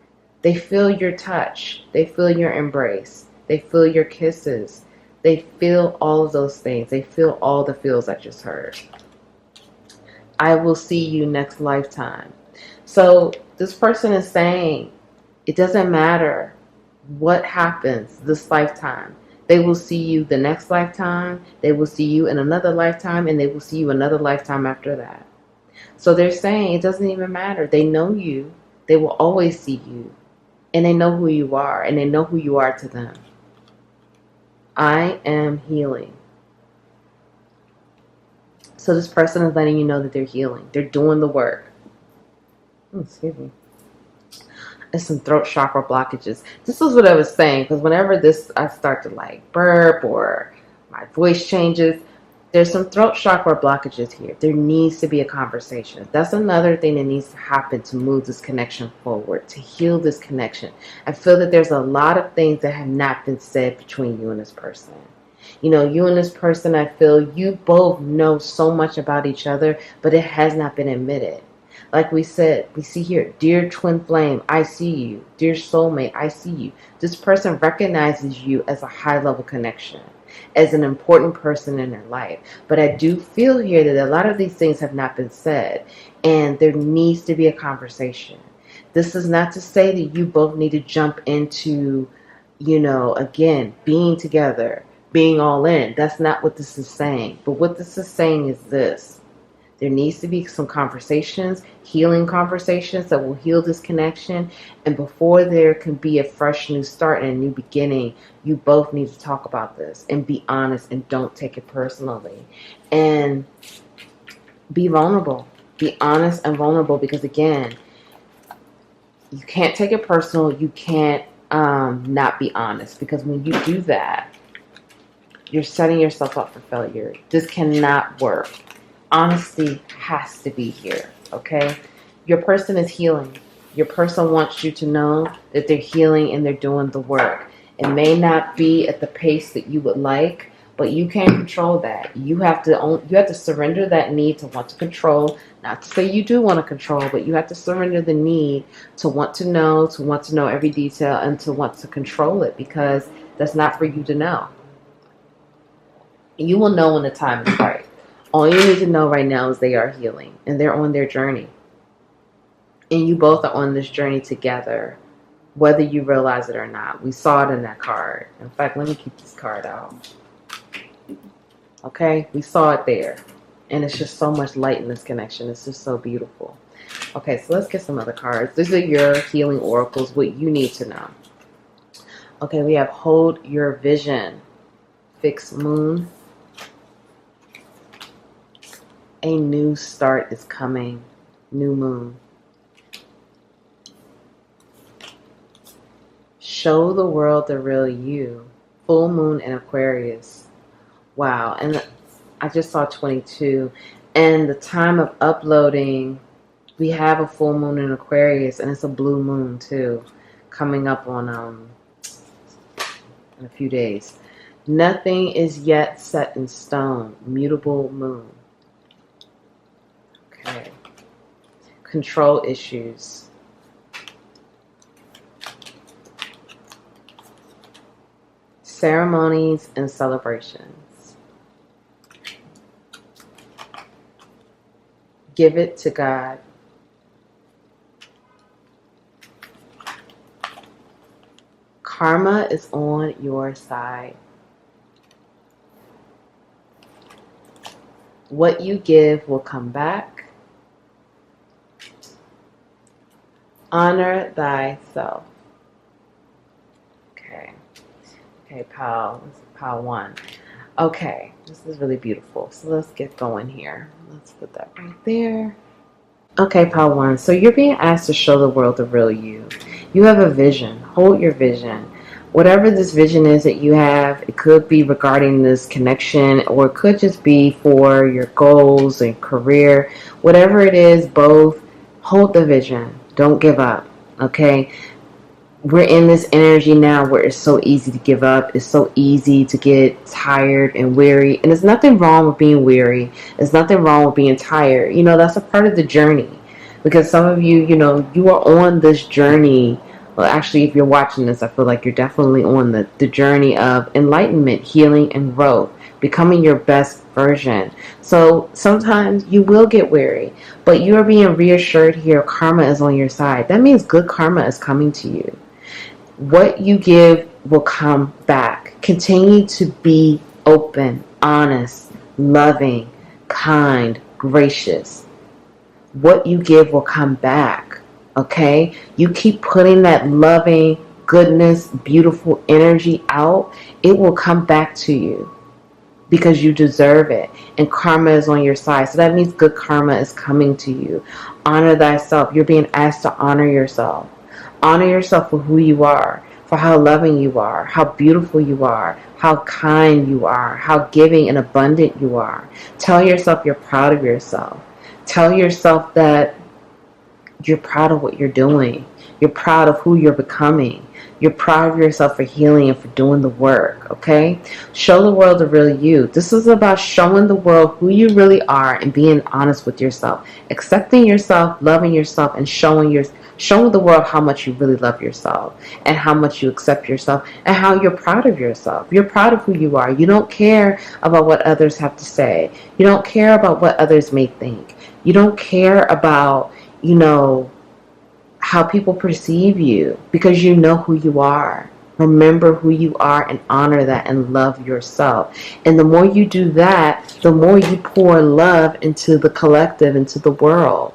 They feel your touch. They feel your embrace. They feel your kisses. They feel all of those things. They feel all the feels I just heard. I will see you next lifetime. So this person is saying, it doesn't matter what happens this lifetime. They will see you the next lifetime. They will see you in another lifetime, and they will see you another lifetime after that. So they're saying it doesn't even matter. They know you. They will always see you. And they know who you are, and they know who you are to them. I am healing. So this person is letting you know that they're healing. They're doing the work. Excuse me. There's some throat chakra blockages. This is what I was saying, because whenever I start to like burp or my voice changes, there's some throat chakra blockages here. There needs to be a conversation. That's another thing that needs to happen to move this connection forward, to heal this connection. I feel that there's a lot of things that have not been said between you and this person. You know, you and this person, I feel you both know so much about each other, but it has not been admitted. Like we said, we see here, dear twin flame, I see you. Dear soulmate, I see you. This person recognizes you as a high level connection, as an important person in their life. But I do feel here that a lot of these things have not been said, and there needs to be a conversation. This is not to say that you both need to jump into, you know, again, being together, being all in. That's not what this is saying. But what this is saying is this. There needs to be some conversations, healing conversations that will heal this connection. And before there can be a fresh new start and a new beginning, you both need to talk about this and be honest and don't take it personally. And be vulnerable. Be honest and vulnerable, because again, you can't take it personal. You can't not be honest, because when you do that, you're setting yourself up for failure. This cannot work. Honesty has to be here, okay? Your person is healing. Your person wants you to know that they're healing and they're doing the work. It may not be at the pace that you would like, but you can't control that. You have to surrender that need to want to control. Not to say you do want to control, but you have to surrender the need to want to know every detail, and to want to control it, because that's not for you to know. You will know when the time is right. All you need to know right now is they are healing and they're on their journey. And you both are on this journey together, whether you realize it or not. We saw it in that card. In fact, let me keep this card out. Okay, we saw it there. And it's just so much light in this connection. It's just so beautiful. Okay, so let's get some other cards. These are your healing oracles, what you need to know. Okay, we have hold your vision. Fixed moon. A new start is coming. New moon. Show the world the real you. Full moon in Aquarius. Wow. And I just saw 22. And the time of uploading, we have a full moon in Aquarius, and it's a blue moon too, coming up on in a few days. Nothing is yet set in stone. Mutable moon. Okay. Control issues. Ceremonies and celebrations. Give it to God. Karma is on your side. What you give will come back. Honor thyself. Okay, pile 1. Okay, this is really beautiful. So let's get going here. Let's put that right there. Okay, pile 1. So you're being asked to show the world the real you. You have a vision. Hold your vision. Whatever this vision is that you have, it could be regarding this connection, or it could just be for your goals and career. Whatever it is, both, hold the vision. Don't give up, okay? We're in this energy now where it's so easy to give up. It's so easy to get tired and weary. And there's nothing wrong with being weary. There's nothing wrong with being tired. You know, that's a part of the journey. Because some of you, you know, you are on this journey. Well, actually, if you're watching this, I feel like you're definitely on the journey of enlightenment, healing, and growth. Becoming your best version. So sometimes you will get weary. But you are being reassured here, karma is on your side. That means good karma is coming to you. What you give will come back. Continue to be open, honest, loving, kind, gracious. What you give will come back. Okay? You keep putting that loving, goodness, beautiful energy out, it will come back to you because you deserve it. And karma is on your side. So that means good karma is coming to you. Honor thyself. You're being asked to honor yourself. Honor yourself for who you are, for how loving you are, how beautiful you are, how kind you are, how giving and abundant you are. Tell yourself you're proud of yourself. Tell yourself that you're proud of what you're doing. You're proud of who you're becoming. You're proud of yourself for healing and for doing the work, okay? Show the world the real you. This is about showing the world who you really are and being honest with yourself. Accepting yourself, loving yourself, and showing the world how much you really love yourself and how much you accept yourself and how you're proud of yourself. You're proud of who you are. You don't care about what others have to say. You don't care about what others may think. You don't care about, how people perceive you because you know who you are. Remember who you are and honor that and love yourself. And the more you do that, the more you pour love into the collective, into the world.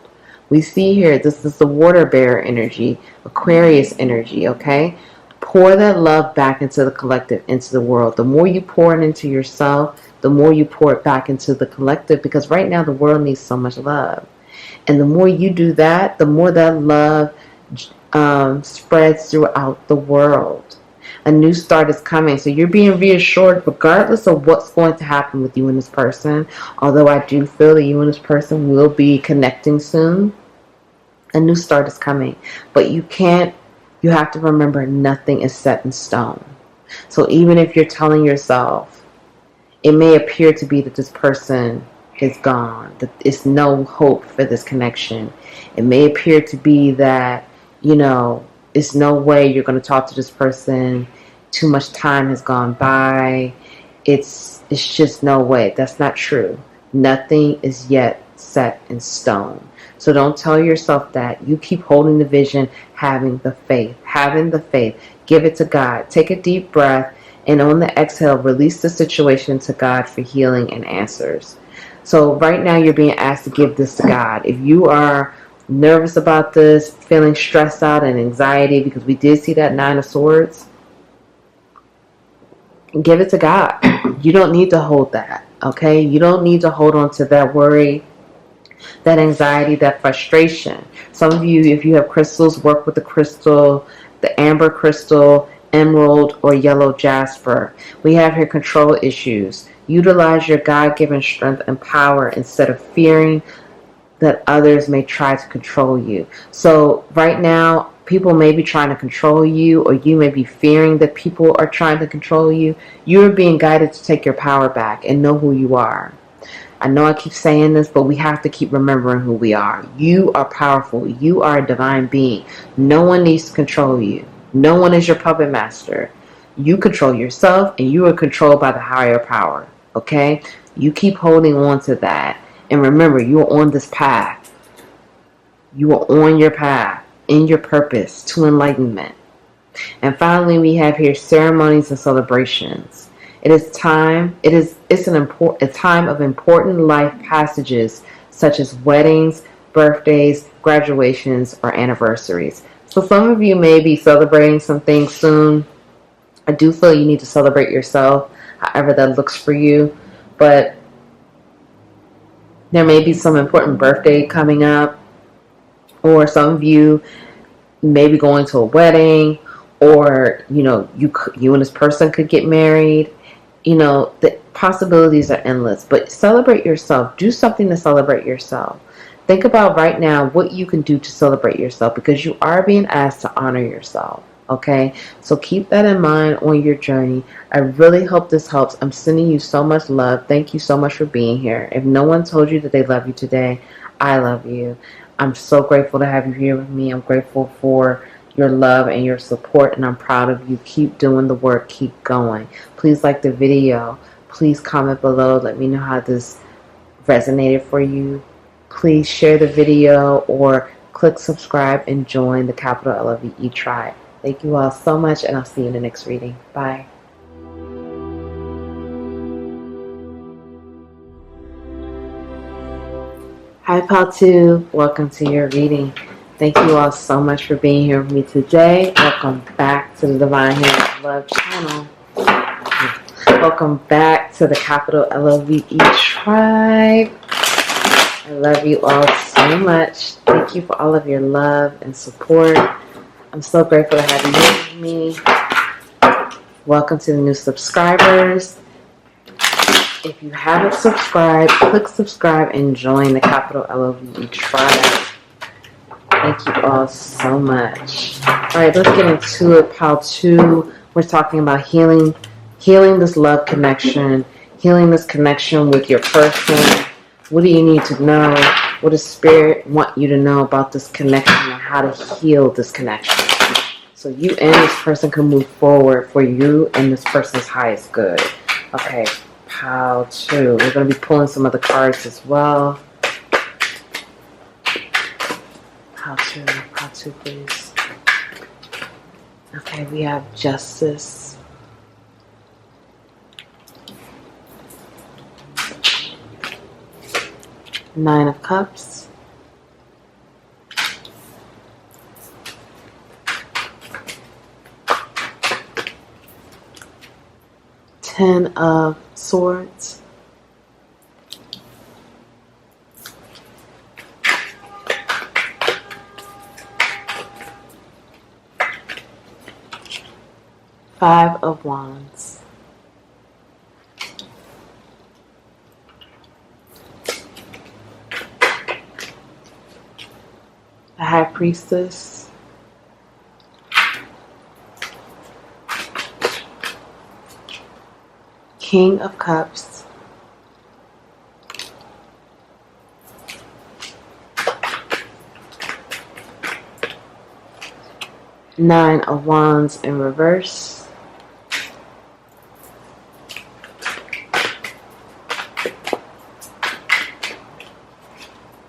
We see here, this is the water bearer energy, Aquarius energy, okay? Pour that love back into the collective, into the world. The more you pour it into yourself, the more you pour it back into the collective, because right now the world needs so much love. And the more you do that, the more that love spreads throughout the world. A new start is coming. So you're being reassured regardless of what's going to happen with you and this person. Although I do feel that you and this person will be connecting soon. A new start is coming. But you have to remember nothing is set in stone. So even if you're telling yourself, it may appear to be that this person is gone, that it's no hope for this connection. It may appear to be that, it's no way you're going to talk to this person. Too much time has gone by. It's just no way. That's not true. Nothing is yet set in stone. So don't tell yourself that. You keep holding the vision, having the faith. Give it to God. Take a deep breath, and on the exhale, release the situation to God for healing and answers. So right now you're being asked to give this to God. If you are nervous about this, feeling stressed out and anxiety, because we did see that 9 of Swords, give it to God. You don't need to hold that, okay? You don't need to hold on to that worry, that anxiety, that frustration. Some of you, if you have crystals, work with the crystal, the amber crystal, emerald, or yellow jasper. We have here control issues. Utilize your God-given strength and power instead of fearing that others may try to control you. So right now, people may be trying to control you, or you may be fearing that people are trying to control you. You are being guided to take your power back and know who you are. I know I keep saying this, but we have to keep remembering who we are. You are powerful. You are a divine being. No one needs to control you. No one is your puppet master. You control yourself, and you are controlled by the higher power. Okay? You keep holding on to that. And remember, you are on this path. You are on your path, in your purpose, to enlightenment. And finally, we have here ceremonies and celebrations. It's a time of important life passages, such as weddings, birthdays, graduations, or anniversaries. So some of you may be celebrating some things soon. I do feel you need to celebrate yourself, however that looks for you. But there may be some important birthday coming up, or some of you may be going to a wedding, or you and this person could get married. The possibilities are endless. But celebrate yourself. Do something to celebrate yourself. Think about right now what you can do to celebrate yourself, because you are being asked to honor yourself. Okay, so keep that in mind on your journey. I really hope this helps. I'm sending you so much love. Thank you so much for being here. If no one told you that they love you today, I love you. I'm so grateful to have you here with me. I'm grateful for your love and your support, and I'm proud of you. Keep doing the work. Keep going. Please like the video. Please comment below. Let me know how this resonated for you. Please share the video or click subscribe and join the capital LOVE tribe. Thank you all so much, and I'll see you in the next reading. Bye. Hi, Pal 2. Welcome to your reading. Thank you all so much for being here with me today. Welcome back to the Divine Healing Love channel. Welcome back to the capital LOVE tribe. I love you all so much. Thank you for all of your love and support. I'm so grateful to have you here with me. Welcome to the new subscribers. If you haven't subscribed, click subscribe and join the capital LOVE tribe. Thank you all so much. Alright, let's get into it. Pile 2. We're talking about healing this love connection, healing this connection with your person. What do you need to know? What does Spirit want you to know about this connection and how to heal this connection? So you and this person can move forward for you and this person's highest good. Okay, pile 2. We're going to be pulling some of the cards as well. Pile 2, please. Okay, we have Justice. Nine of Cups. Ten of Swords. Five of Wands. The High Priestess. King of Cups. Nine of Wands in reverse.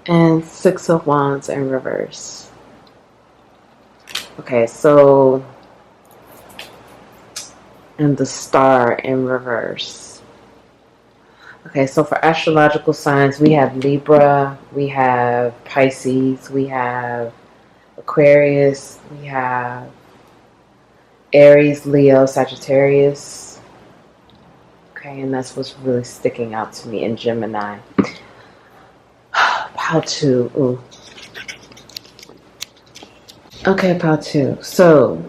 And Six of Wands in reverse. Okay, so, and the Star in reverse. Okay, so for astrological signs, we have Libra, we have Pisces, we have Aquarius, we have Aries, Leo, Sagittarius. Okay, and that's what's really sticking out to me in Gemini. Pile 2. Ooh. Okay, pile 2. So,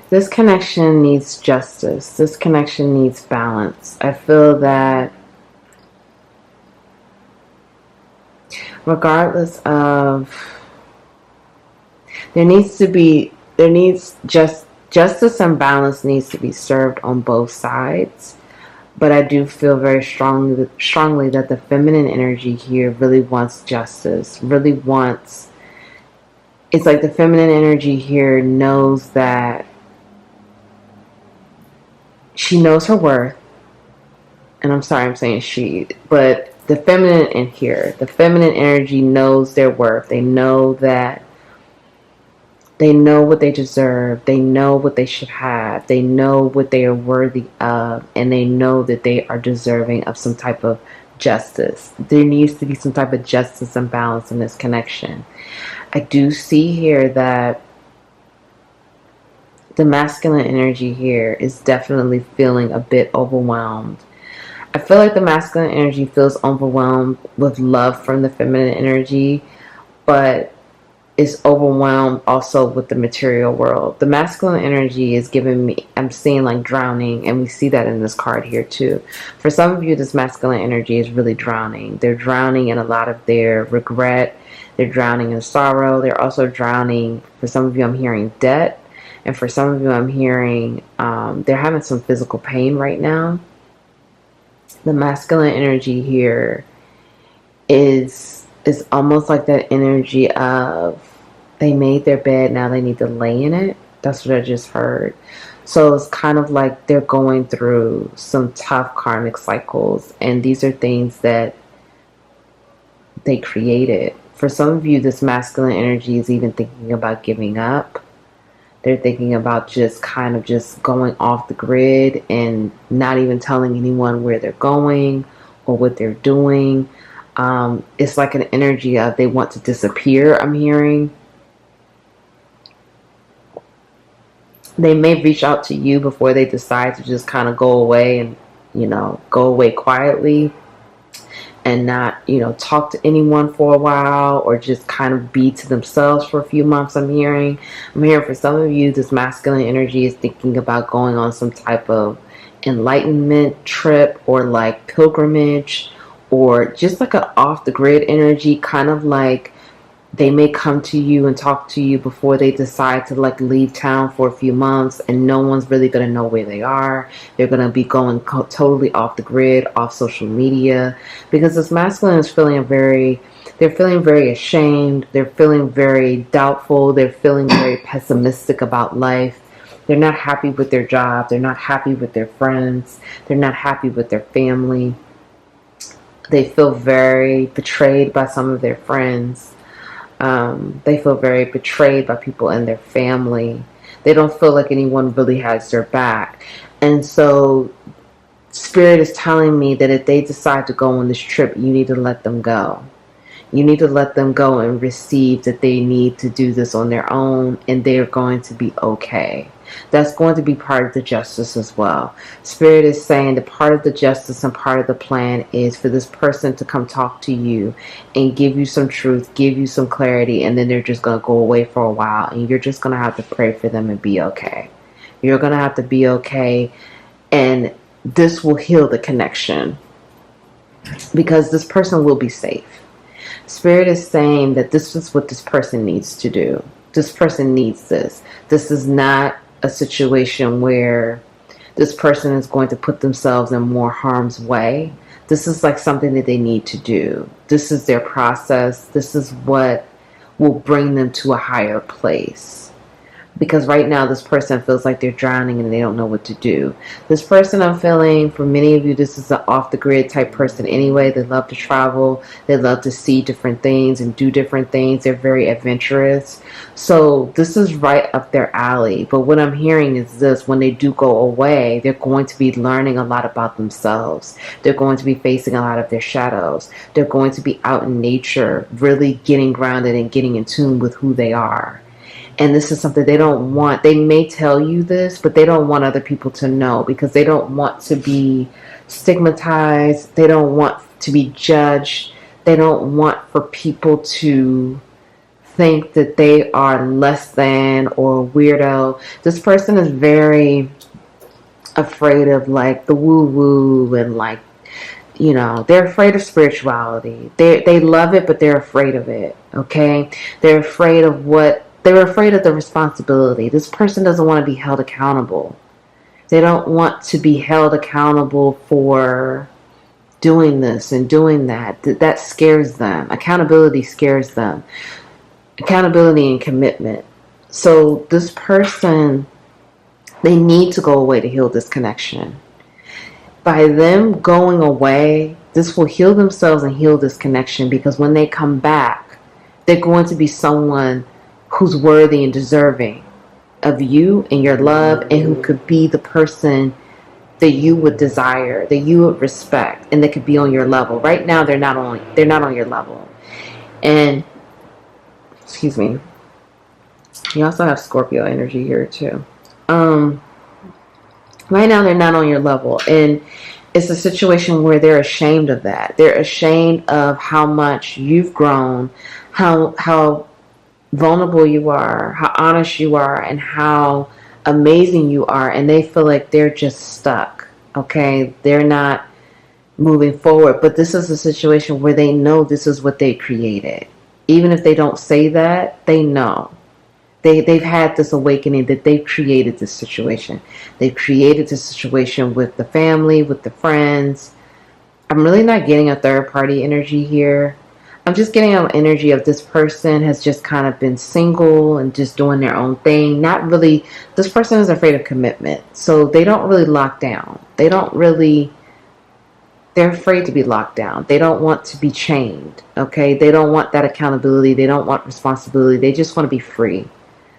this connection needs justice. This connection needs balance. I feel that regardless of, justice and balance needs to be served on both sides. But I do feel very strongly that the feminine energy here really wants justice, really wants, it's like the feminine energy here knows that she knows her worth. And I'm sorry I'm saying she, but the feminine in here, the feminine energy knows their worth. They know that they know what they deserve. They know what they should have. They know what they are worthy of. And they know that they are deserving of some type of justice. There needs to be some type of justice and balance in this connection. I do see here that the masculine energy here is definitely feeling a bit overwhelmed. I feel like the masculine energy feels overwhelmed with love from the feminine energy, but is overwhelmed also with the material world. The masculine energy is giving me, I'm seeing like drowning, and we see that in this card here too. For some of you, this masculine energy is really drowning. They're drowning in a lot of their regret. They're drowning in sorrow. They're also drowning, for some of you I'm hearing debt, and for some of you I'm hearing they're having some physical pain right now. The masculine energy here is almost like that energy of they made their bed, now they need to lay in it. That's what I just heard. So it's kind of like they're going through some tough karmic cycles, and these are things that they created. For some of you, this masculine energy is even thinking about giving up. They're thinking about just kind of just going off the grid and not even telling anyone where they're going or what they're doing. It's like an energy of they want to disappear, I'm hearing. They may reach out to you before they decide to just kind of go away and, go away quietly and not, talk to anyone for a while, or just kind of be to themselves for a few months. I'm hearing for some of you, this masculine energy is thinking about going on some type of enlightenment trip, or like pilgrimage, or just like an off the grid energy, kind of like they may come to you and talk to you before they decide to like leave town for a few months, and no one's really going to know where they are. They're going to be going totally off the grid, off social media, because this masculine is feeling very ashamed. They're feeling very doubtful. They're feeling very pessimistic about life. They're not happy with their job. They're not happy with their friends. They're not happy with their family. They feel very betrayed by some of their friends. They feel very betrayed by people in their family. They don't feel like anyone really has their back. And so Spirit is telling me that if they decide to go on this trip, you need to let them go. You need to let them go and receive that they need to do this on their own, and they are going to be okay. That's going to be part of the justice as well. Spirit is saying that part of the justice and part of the plan is for this person to come talk to you and give you some truth, give you some clarity, and then they're just going to go away for a while, and you're just going to have to pray for them and be okay. You're going to have to be okay, and this will heal the connection because this person will be safe. Spirit is saying that this is what this person needs to do. This person needs this. This is not a situation where this person is going to put themselves in more harm's way. This is like something that they need to do. This is their process. This is what will bring them to a higher place. Because right now this person feels like they're drowning and they don't know what to do. This person, I'm feeling, for many of you, this is an off-the-grid type person anyway. They love to travel. They love to see different things and do different things. They're very adventurous. So this is right up their alley. But what I'm hearing is this: when they do go away, they're going to be learning a lot about themselves. They're going to be facing a lot of their shadows. They're going to be out in nature, really getting grounded and getting in tune with who they are. And this is something they don't want. They may tell you this, but they don't want other people to know, because they don't want to be stigmatized. They don't want to be judged. They don't want for people to think that they are less than or a weirdo. This person is very afraid of like the woo-woo and like, they're afraid of spirituality. They love it, but they're afraid of it. Okay? They're afraid of they're afraid of the responsibility. This person doesn't want to be held accountable. They don't want to be held accountable for doing this and doing that. That scares them. Accountability scares them. Accountability and commitment. So this person, they need to go away to heal this connection. By them going away, this will heal themselves and heal this connection, because when they come back, they're going to be someone who's worthy and deserving of you and your love, and who could be the person that you would desire, that you would respect, and that could be on your level. Right now, they're not on your level. And excuse me, you also have Scorpio energy here too. Right now, they're not on your level, and it's a situation where they're ashamed of that. They're ashamed of how much you've grown, how vulnerable you are, how honest you are, and how amazing you are, and they feel like they're just stuck. Okay, they're not moving forward. But this is a situation where they know this is what they created. Even if they don't say that, they know. They've had this awakening that they've created this situation. They've created this situation with the family, with the friends. I'm really not getting a third party energy here. I'm just getting an energy of this person has just kind of been single and just doing their own thing. Not really, this person is afraid of commitment. So they don't really lock down. They're afraid to be locked down. They don't want to be chained. Okay. They don't want that accountability. They don't want responsibility. They just want to be free.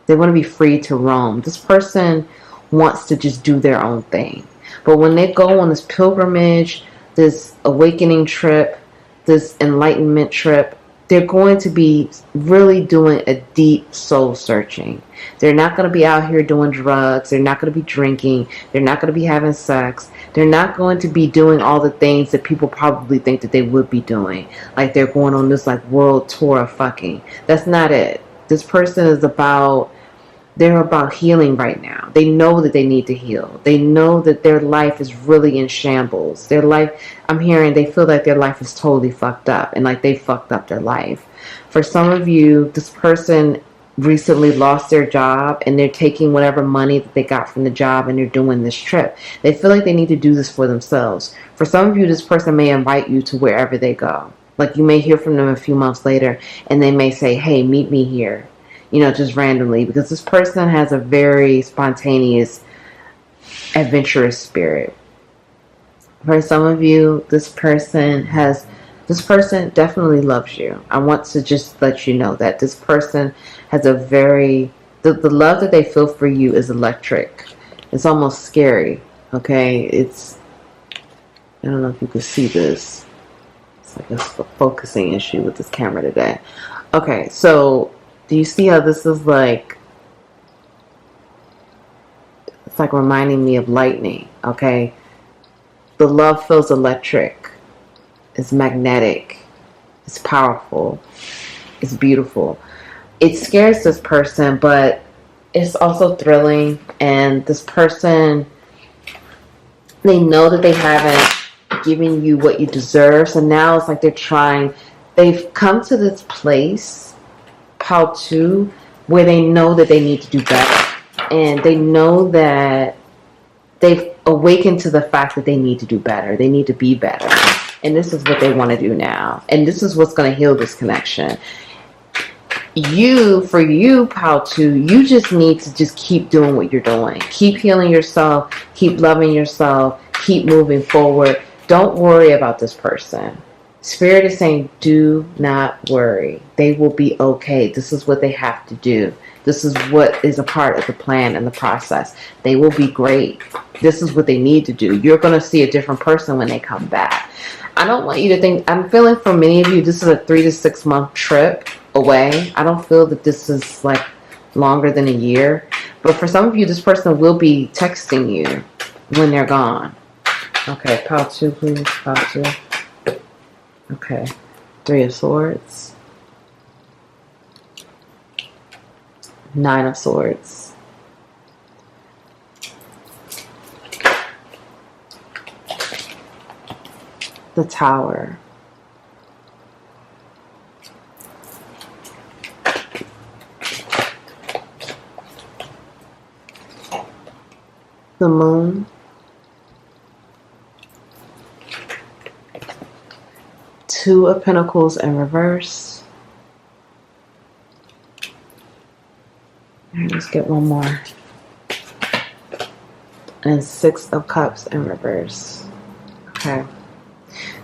They want to be free to roam. This person wants to just do their own thing. But when they go on this pilgrimage, this awakening trip, this enlightenment trip, they're going to be really doing a deep soul searching. They're not going to be out here doing drugs. They're not going to be drinking. They're not going to be having sex. They're not going to be doing all the things that people probably think that they would be doing. Like they're going on this like world tour of fucking. That's not it. This person is about, they're about healing right now. They know that they need to heal. They know that their life is really in shambles. Their life, I'm hearing, they feel like their life is totally fucked up and like they fucked up their life. For some of you, this person recently lost their job and they're taking whatever money that they got from the job and they're doing this trip. They feel like they need to do this for themselves. For some of you, this person may invite you to wherever they go. Like you may hear from them a few months later and they may say, hey, meet me here. You know, just randomly, because this person has a very spontaneous, adventurous spirit. For some of you, this person definitely loves you. I want to just let you know that this person has a very, the love that they feel for you is electric. It's almost scary, okay? It's, I don't know if you can see this. It's like a focusing issue with this camera today. Okay, so do you see how this is like, it's like reminding me of lightning, okay? The love feels electric. It's magnetic. It's powerful. It's beautiful. It scares this person, but it's also thrilling. And this person, they know that they haven't given you what you deserve. So now it's like they've come to this place, how to, where they know that they need to do better, and they know that they've awakened to the fact that they need to do better, they need to be better, and this is what they want to do now, and this is what's going to heal this connection. For you, Pao2, you just need to just keep doing what you're doing. Keep healing yourself, keep loving yourself, keep moving forward. Don't worry about this person. Spirit is saying, do not worry. They will be okay. This is what they have to do. This is what is a part of the plan and the process. They will be great. This is what they need to do. You're going to see a different person when they come back. I don't want you to think, I'm feeling for many of you, this is a 3 to 6 month trip away. I don't feel that this is like longer than a year. But for some of you, this person will be texting you when they're gone. Okay, Pao2, please. Pao2. Okay, 3 of Swords, 9 of Swords, the Tower, the Moon, Two of Pentacles in reverse. All right, let's get one more. And 6 of Cups in reverse. Okay.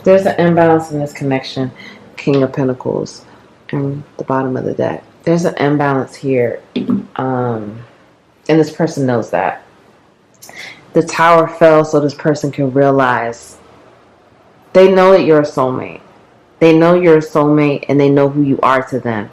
There's an imbalance in this connection. King of Pentacles in the bottom of the deck. There's an imbalance here. And this person knows that. The Tower fell so this person can realize they know that you're a soulmate. They know you're a soulmate and they know who you are to them.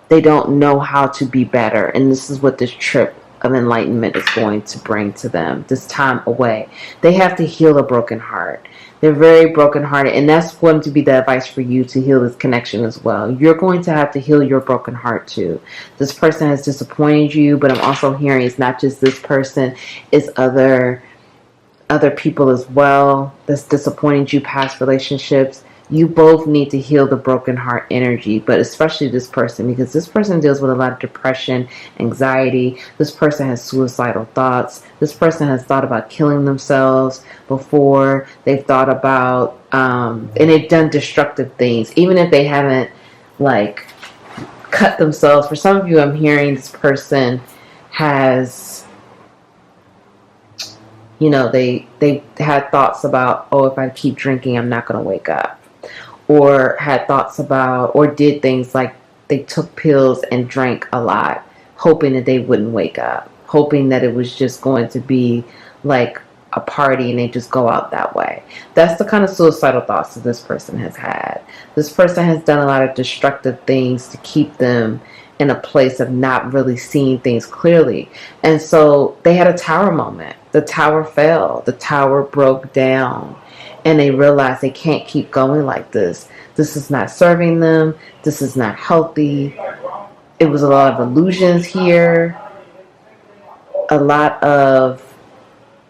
They don't know how to be better. And this is what this trip of enlightenment is going to bring to them. This time away. They have to heal a broken heart. They're very brokenhearted. And that's going to be the advice for you to heal this connection as well. You're going to have to heal your broken heart too. This person has disappointed you. But I'm also hearing it's not just this person. It's other people as well that's disappointed you, past relationships. You both need to heal the broken heart energy, but especially this person, because this person deals with a lot of depression, anxiety. This person has suicidal thoughts. This person has thought about killing themselves before. They've thought about, and they've done destructive things, even if they haven't like cut themselves. For some of you, I'm hearing this person has, you know, they had thoughts about, oh, if I keep drinking, I'm not going to wake up. Or had thoughts about, or did things like they took pills and drank a lot, hoping that they wouldn't wake up, hoping that it was just going to be like a party and they just go out that way. That's the kind of suicidal thoughts that this person has had. This person has done a lot of destructive things to keep them in a place of not really seeing things clearly. And so they had a tower moment. The tower fell. The tower broke down. And they realized they can't keep going like this. This is not serving them. This is not healthy. It was a lot of illusions here. A lot of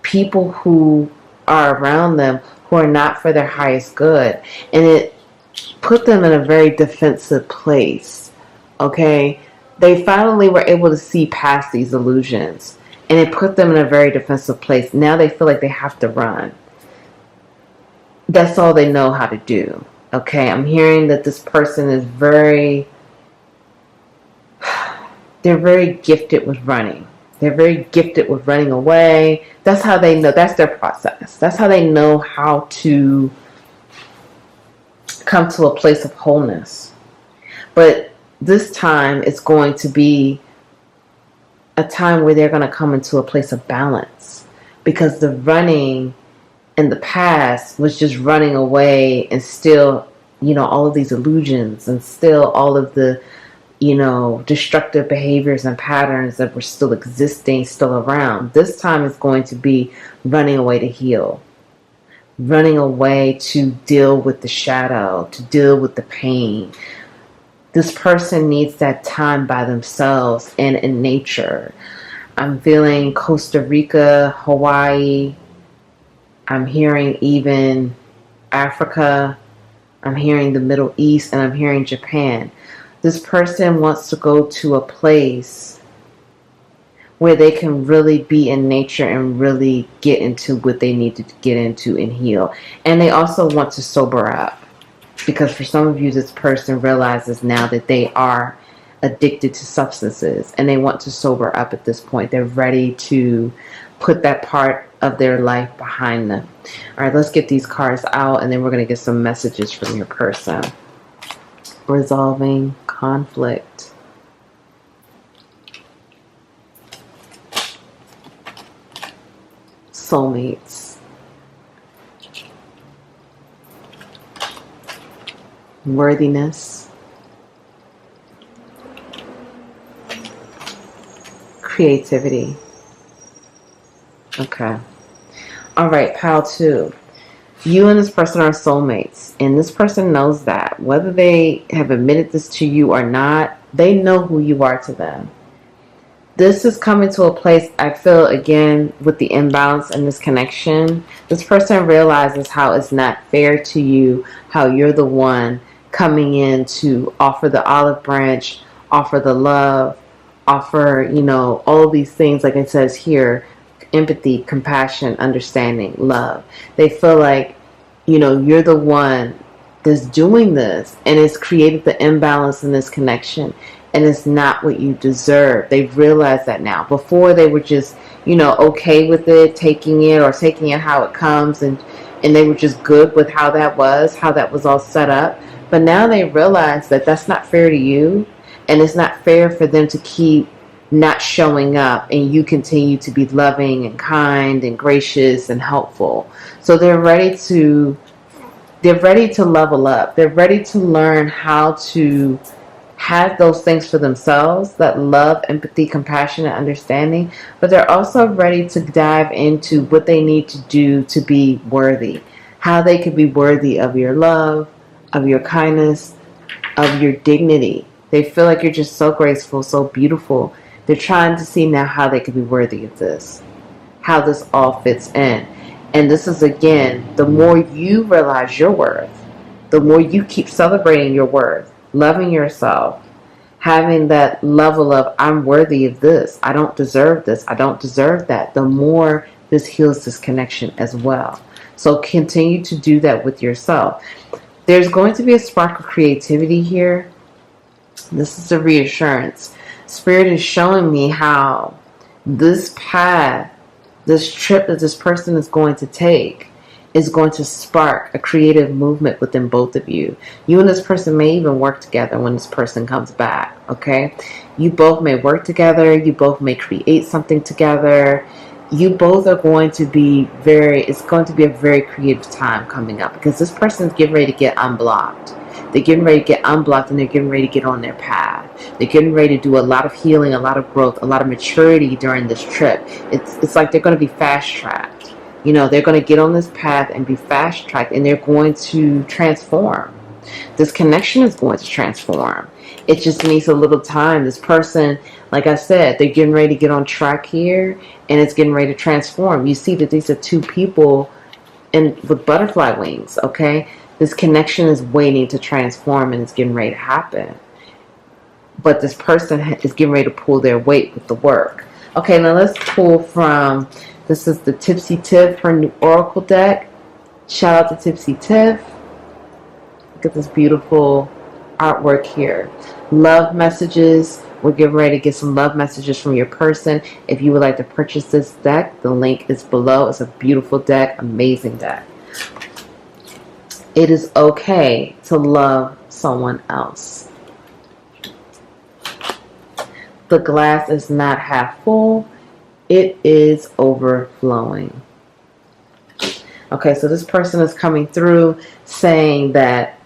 people who are around them who are not for their highest good. And it put them in a very defensive place. Okay? They finally were able to see past these illusions. And it put them in a very defensive place. Now they feel like they have to run. That's all they know how to do. Okay? I'm hearing that this person is they're very gifted with running. They're very gifted with running away. That's how they know. That's their process. That's how they know how to come to a place of wholeness. But this time it's going to be a time where they're going to come into a place of balance. Because the running in the past was just running away and still, all of these illusions and still all of the destructive behaviors and patterns that were still existing, still around. This time is going to be running away to heal. Running away to deal with the shadow, to deal with the pain. This person needs that time by themselves and in nature. I'm feeling Costa Rica, Hawaii. I'm hearing even Africa. I'm hearing the Middle East, and I'm hearing Japan. This person wants to go to a place where they can really be in nature and really get into what they need to get into and heal. And they also want to sober up. Because for some of you, this person realizes now that they are addicted to substances. And they want to sober up at this point. They're ready to put that part of their life behind them. All right, let's get these cards out. And then we're going to get some messages from your person. Resolving conflict. Soulmates. Worthiness. Creativity. Okay. All right, pile 2. You and this person are soulmates, and this person knows that. Whether they have admitted this to you or not, they know who you are to them. This is coming to a place, I feel, again, with the imbalance in this connection. This person realizes how it's not fair to you, how you're the one coming in to offer the olive branch, offer the love, offer, all of these things, like it says here, empathy, compassion, understanding, love. They feel like, you're the one that's doing this, and it's created the imbalance in this connection, and it's not what you deserve. They've realized that now. Before, they were just, okay with it, taking it how it comes, and they were just good with how that was all set up. But now they realize that that's not fair to you, and it's not fair for them to keep not showing up and you continue to be loving and kind and gracious and helpful. So they're ready to level up. They're ready to learn how to have those things for themselves, that love, empathy, compassion, and understanding. But they're also ready to dive into what they need to do to be worthy. How they could be worthy of your love, of your kindness, of your dignity. They feel like you're just so graceful, so beautiful. They're trying to see now how they could be worthy of this, how this all fits in. And this is, again, the more you realize your worth, the more you keep celebrating your worth, loving yourself, having that level of, I'm worthy of this, I don't deserve this, I don't deserve that, the more this heals this connection as well. So continue to do that with yourself. There's going to be a spark of creativity here. This is a reassurance. Spirit is showing me how this path, this trip that this person is going to take is going to spark a creative movement within both of you. You and this person may even work together when this person comes back, okay? You both may work together. You both may create something together. you both are going to be it's going to be a very creative time coming up, because this person's getting ready to get unblocked. They're getting ready to get unblocked, and they're getting ready to get on their path. They're getting ready to do a lot of healing, a lot of growth, a lot of maturity during this trip. It's like they're going to be fast-tracked. You know, they're going to get on this path and be fast-tracked, and they're going to transform. This connection is going to transform. It just needs a little time. This person, like I said, they're getting ready to get on track here, and it's getting ready to transform. You see that these are two people with butterfly wings, okay? This connection is waiting to transform, and it's getting ready to happen. But this person is getting ready to pull their weight with the work. Okay, now let's pull from, this is the Tipsy Tiff, her new Oracle deck. Shout out to Tipsy Tiff. Look at this beautiful artwork here. Love messages. We're getting ready to get some love messages from your person. If you would like to purchase this deck, the link is below. It's a beautiful deck, amazing deck. It is okay to love someone else. The glass is not half full. It is overflowing. Okay, so this person is coming through saying that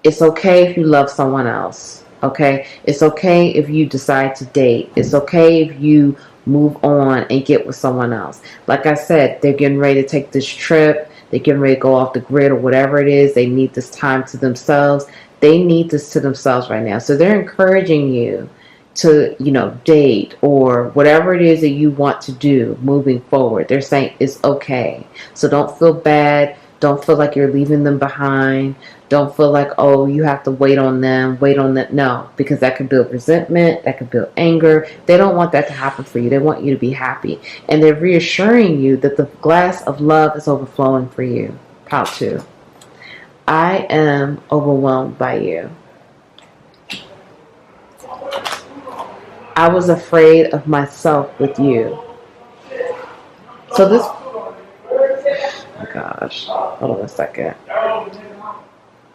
it's okay if you love someone else. Okay, it's okay if you decide to date. It's okay if you move on and get with someone else. Like I said, they're getting ready to take this trip. They're getting ready to go off the grid or whatever it is. They need this time to themselves. They need this to themselves right now. So they're encouraging you to, you know, date or whatever it is that you want to do moving forward. They're saying it's okay. So don't feel bad. Don't feel like you're leaving them behind. Don't feel like, oh, you have to wait on them. No, because that could build resentment. That could build anger. They don't want that to happen for you. They want you to be happy. And they're reassuring you that the glass of love is overflowing for you. Pile 2. I am overwhelmed by you. I was afraid of myself with you. So this... Oh my gosh. Hold on a second.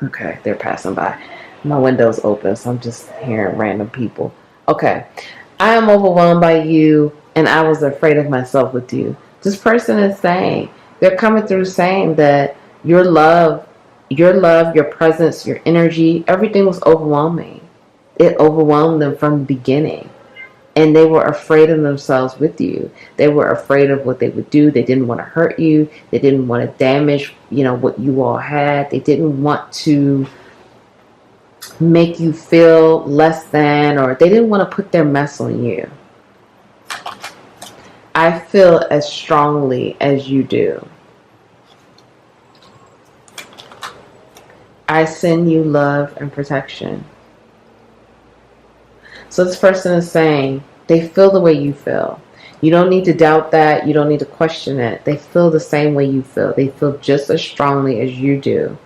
Okay, they're passing by. My window's open, so I'm just hearing random people. Okay. I am overwhelmed by you, and I was afraid of myself with you. This person is saying, they're coming through saying that your love, your presence, your energy, everything was overwhelming. It overwhelmed them from the beginning. And they were afraid of themselves with you. They were afraid of what they would do. They didn't want to hurt you. They didn't want to damage, you know, what you all had. They didn't want to make you feel less than, or they didn't want to put their mess on you. I feel as strongly as you do. I send you love and protection. So this person is saying they feel the way you feel. You don't need to doubt that. You don't need to question it. They feel the same way you feel. They feel just as strongly as you do.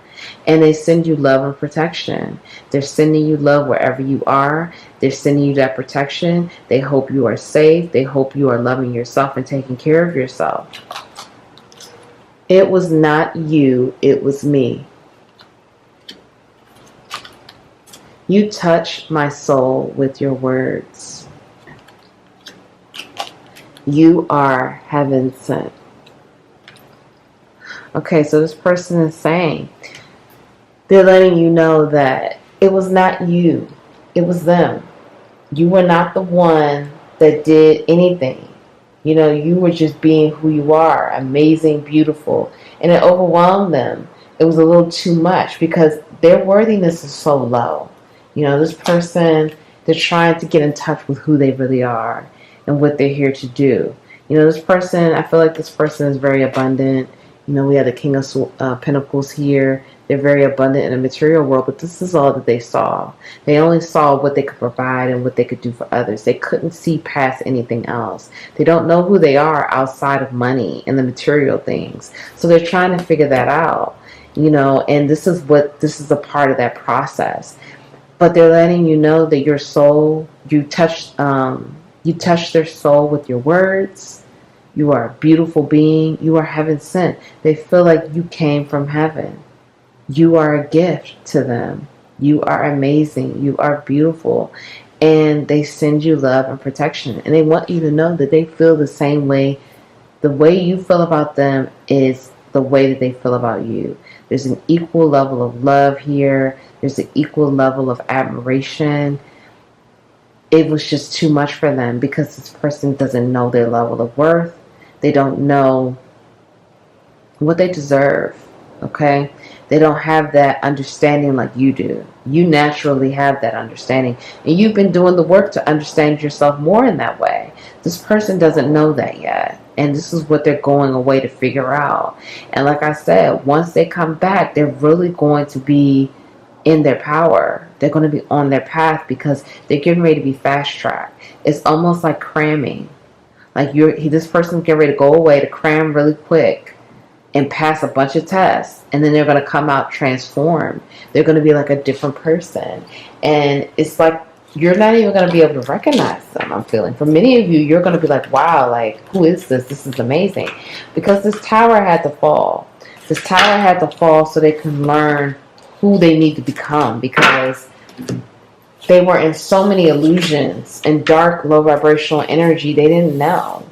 And they send you love and protection. They're sending you love wherever you are. They're sending you that protection. They hope you are safe. They hope you are loving yourself and taking care of yourself. It was not you. It was me. You touch my soul with your words. You are heaven sent. Okay, so this person is saying, they're letting you know that it was not you. It was them. You were not the one that did anything. You know, you were just being who you are, amazing, beautiful. And it overwhelmed them. It was a little too much because their worthiness is so low. You know, this person, they're trying to get in touch with who they really are and what they're here to do. You know, this person, I feel like this person is very abundant. You know, we have the King of Pentacles here. They're very abundant in the material world, but this is all that they saw. They only saw what they could provide and what they could do for others. They couldn't see past anything else. They don't know who they are outside of money and the material things. So they're trying to figure that out, you know, and this is a part of that process. But they're letting you know that your soul, you touch their soul with your words. You are a beautiful being. You are heaven sent. They feel like you came from heaven. You are a gift to them. You are amazing. You are beautiful. And they send you love and protection. And they want you to know that they feel the same way The way you feel about them is the way that they feel about you. There's an equal level of love here. There's an equal level of admiration. It was just too much for them because this person doesn't know their level of worth. They don't know what they deserve. Okay? They don't have that understanding like you do. You naturally have that understanding. And you've been doing the work to understand yourself more in that way. This person doesn't know that yet. And this is what they're going away to figure out. And like I said, once they come back, they're really going to be in their power. They're going to be on their path because they're getting ready to be fast tracked. It's almost like cramming. Like this person's getting ready to go away to cram really quick and pass a bunch of tests, and then they're going to come out transformed. They're going to be like a different person, and it's like you're not even going to be able to recognize them. I'm feeling for many of you, you're going to be like, wow, like, who is this? This is amazing. Because this tower had to fall. This tower had to fall so they can learn who they need to become, because they were in so many illusions and dark, low vibrational energy they didn't know.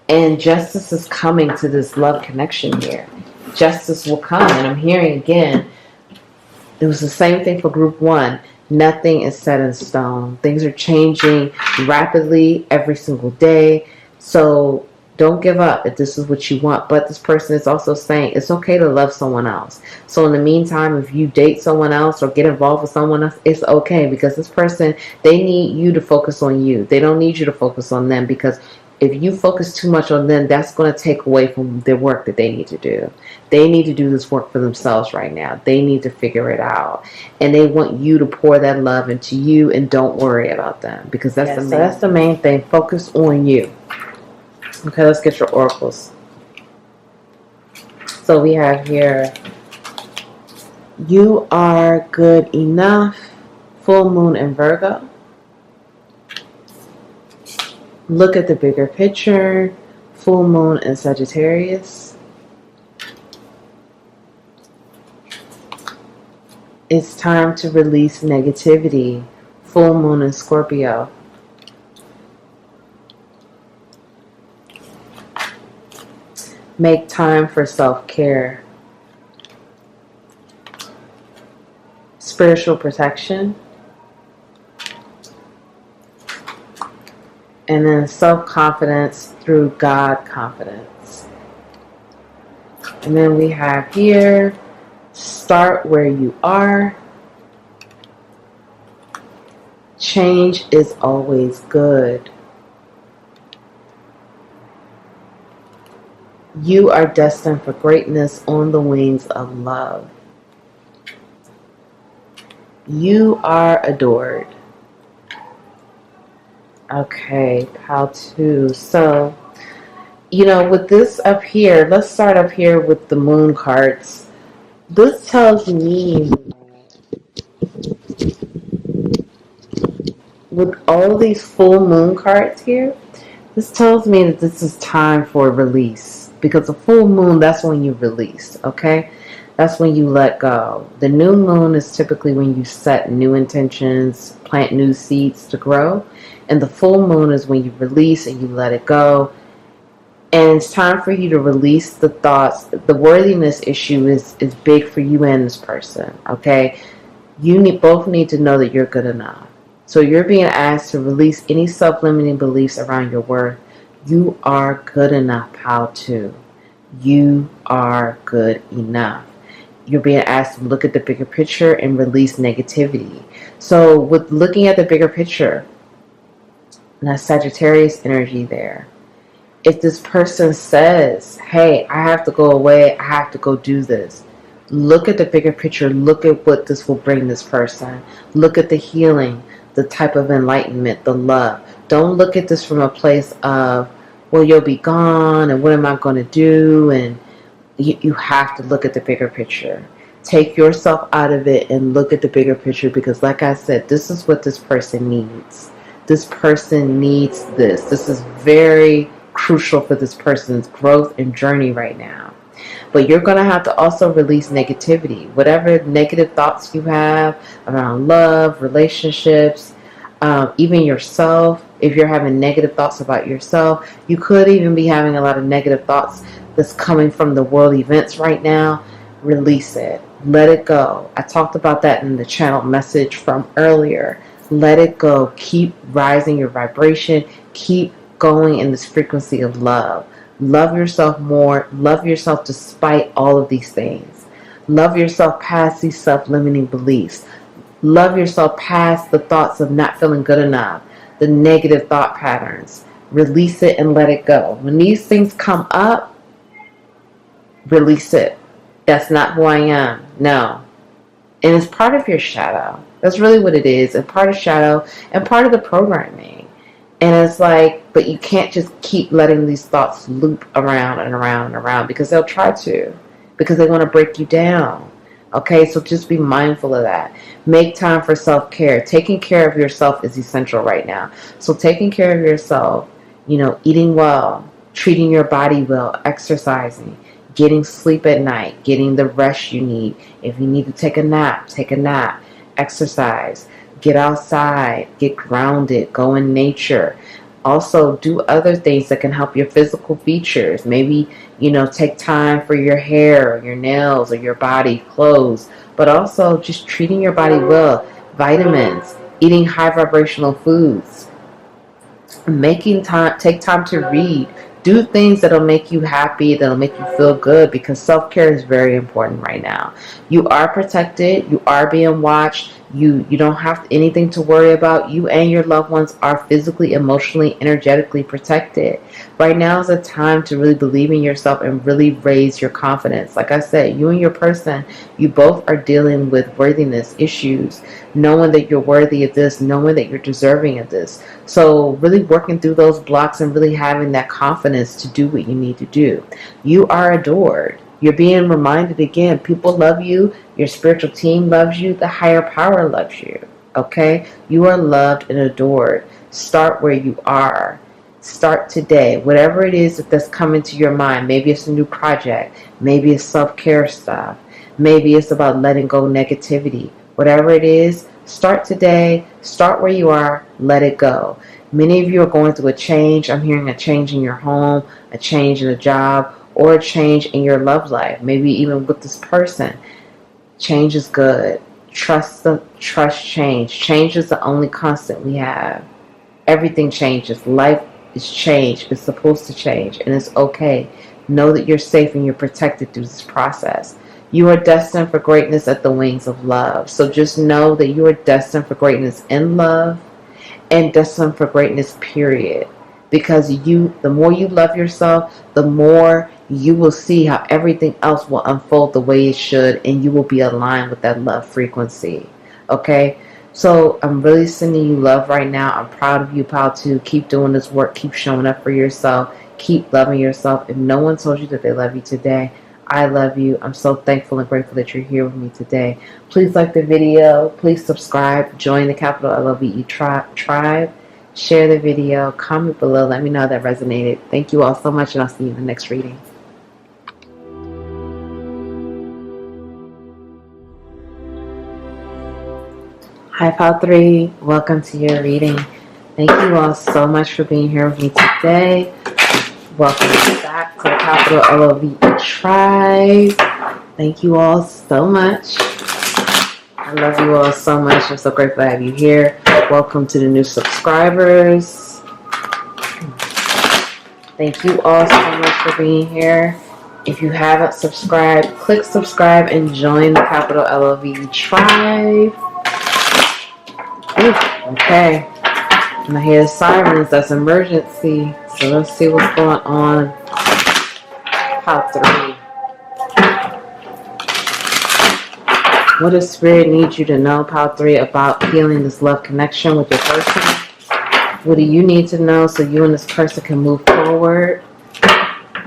And justice is coming to this love connection here. Justice will come. And I'm hearing again, it was the same thing for group 1. Nothing is set in stone. Things are changing rapidly every single day. So don't give up if this is what you want. But this person is also saying it's okay to love someone else. So in the meantime, if you date someone else or get involved with someone else, it's okay. Because this person, they need you to focus on you. They don't need you to focus on them, because if you focus too much on them, that's going to take away from their work that they need to do. They need to do this work for themselves right now. They need to figure it out. And they want you to pour that love into you, and don't worry about them, because that's the main thing. Focus on you. Okay, let's get your oracles. So we have here, you are good enough, full moon in Virgo. Look at the bigger picture, full moon in Sagittarius. It's time to release negativity, full moon in Scorpio. Make time for self-care. Spiritual protection. And then self-confidence through God confidence. And then we have here, start where you are. Change is always good. You are destined for greatness on the wings of love. You are adored. Okay, how to. So, with this up here, let's start up here with the moon cards. This tells me, with all these full moon cards here, this tells me that this is time for release. Because the full moon, that's when you release, okay? That's when you let go. The new moon is typically when you set new intentions, plant new seeds to grow. And the full moon is when you release and you let it go. And it's time for you to release the thoughts. The worthiness issue is big for you and this person, okay? You both need to know that you're good enough. So you're being asked to release any self-limiting beliefs around your worth. You are good enough, how to. You are good enough. You're being asked to look at the bigger picture and release negativity. So with looking at the bigger picture, now Sagittarius energy there. If this person says, hey, I have to go away, I have to go do this, look at the bigger picture. Look at what this will bring this person. Look at the healing, the type of enlightenment, the love. Don't look at this from a place of, well, you'll be gone, and what am I going to do? And you have to look at the bigger picture. Take yourself out of it and look at the bigger picture, because like I said, this is what this person needs. This person needs this. This is very crucial for this person's growth and journey right now. But you're going to have to also release negativity. Whatever negative thoughts you have around love, relationships, even yourself, If you're having negative thoughts about yourself, you could even be having a lot of negative thoughts that's coming from the world events right now. Release it. Let it go. I talked about that in the channel message from earlier. Let it go. Keep rising your vibration. Keep going in this frequency of love. Love yourself more. Love yourself despite all of these things. Love yourself past these self-limiting beliefs. Love yourself past the thoughts of not feeling good enough, the negative thought patterns. Release it and let it go. When these things come up, release it. That's not who I am. No. And it's part of your shadow. That's really what it is. And part of shadow and part of the programming. And it's like, but you can't just keep letting these thoughts loop around and around and around, because they'll try to, because they want to break you down. Okay, so just be mindful of that. Make time for self-care. Taking care of yourself is essential right now. So taking care of yourself, eating well, treating your body well, exercising, getting sleep at night, getting the rest you need. If you need to take a nap, exercise, get outside, get grounded, go in nature. Also, do other things that can help your physical features. Maybe, take time for your hair, or your nails, or your body, clothes. But also just treating your body well. Vitamins, eating high vibrational foods. Take time to read. Do things that'll make you happy, that'll make you feel good, because self-care is very important right now. You are protected. You are being watched. You don't have anything to worry about. You and your loved ones are physically, emotionally, energetically protected. Right now is a time to really believe in yourself and really raise your confidence. Like I said, you and your person, you both are dealing with worthiness issues, knowing that you're worthy of this, knowing that you're deserving of this. So really working through those blocks and really having that confidence to do what you need to do. You are adored. You're being reminded again, people love you, your spiritual team loves you, the higher power loves you, okay? You are loved and adored. Start where you are. Start today. Whatever it is that's coming to your mind, maybe it's a new project, maybe it's self-care stuff, maybe it's about letting go negativity. Whatever it is, start today, start where you are, let it go. Many of you are going through a change. I'm hearing a change in your home, a change in a job, or a change in your love life, maybe even with this person. Change is good. Trust change. Change is the only constant we have. Everything changes. Life is change. It's supposed to change, and it's okay. Know that you're safe and you're protected through this process. You are destined for greatness at the wings of love. So just know that you are destined for greatness in love and destined for greatness, period. Because the more you love yourself, the more you will see how everything else will unfold the way it should, and you will be aligned with that love frequency. Okay? So I'm really sending you love right now. I'm proud of you, pal, too. Keep doing this work. Keep showing up for yourself. Keep loving yourself. If no one told you that they love you today, I love you. I'm so thankful and grateful that you're here with me today. Please like the video. Please subscribe. Join the capital LOVE tribe. Share the video. Comment below. Let me know that resonated. Thank you all so much, and I'll see you in the next reading. Hi, Pile 3. Welcome to your reading. Thank you all so much for being here with me today. Welcome back to the capital LOVE tribe. Thank you all so much. I love you all so much. I'm so grateful to have you here. Welcome to the new subscribers. Thank you all so much for being here. If you haven't subscribed, click subscribe and join the capital LOVE tribe. Ooh, okay. And I hear sirens. That's emergency. So let's see what's going on. Pile 3. What does Spirit need you to know, Pile 3, about healing this love connection with your person? What do you need to know so you and this person can move forward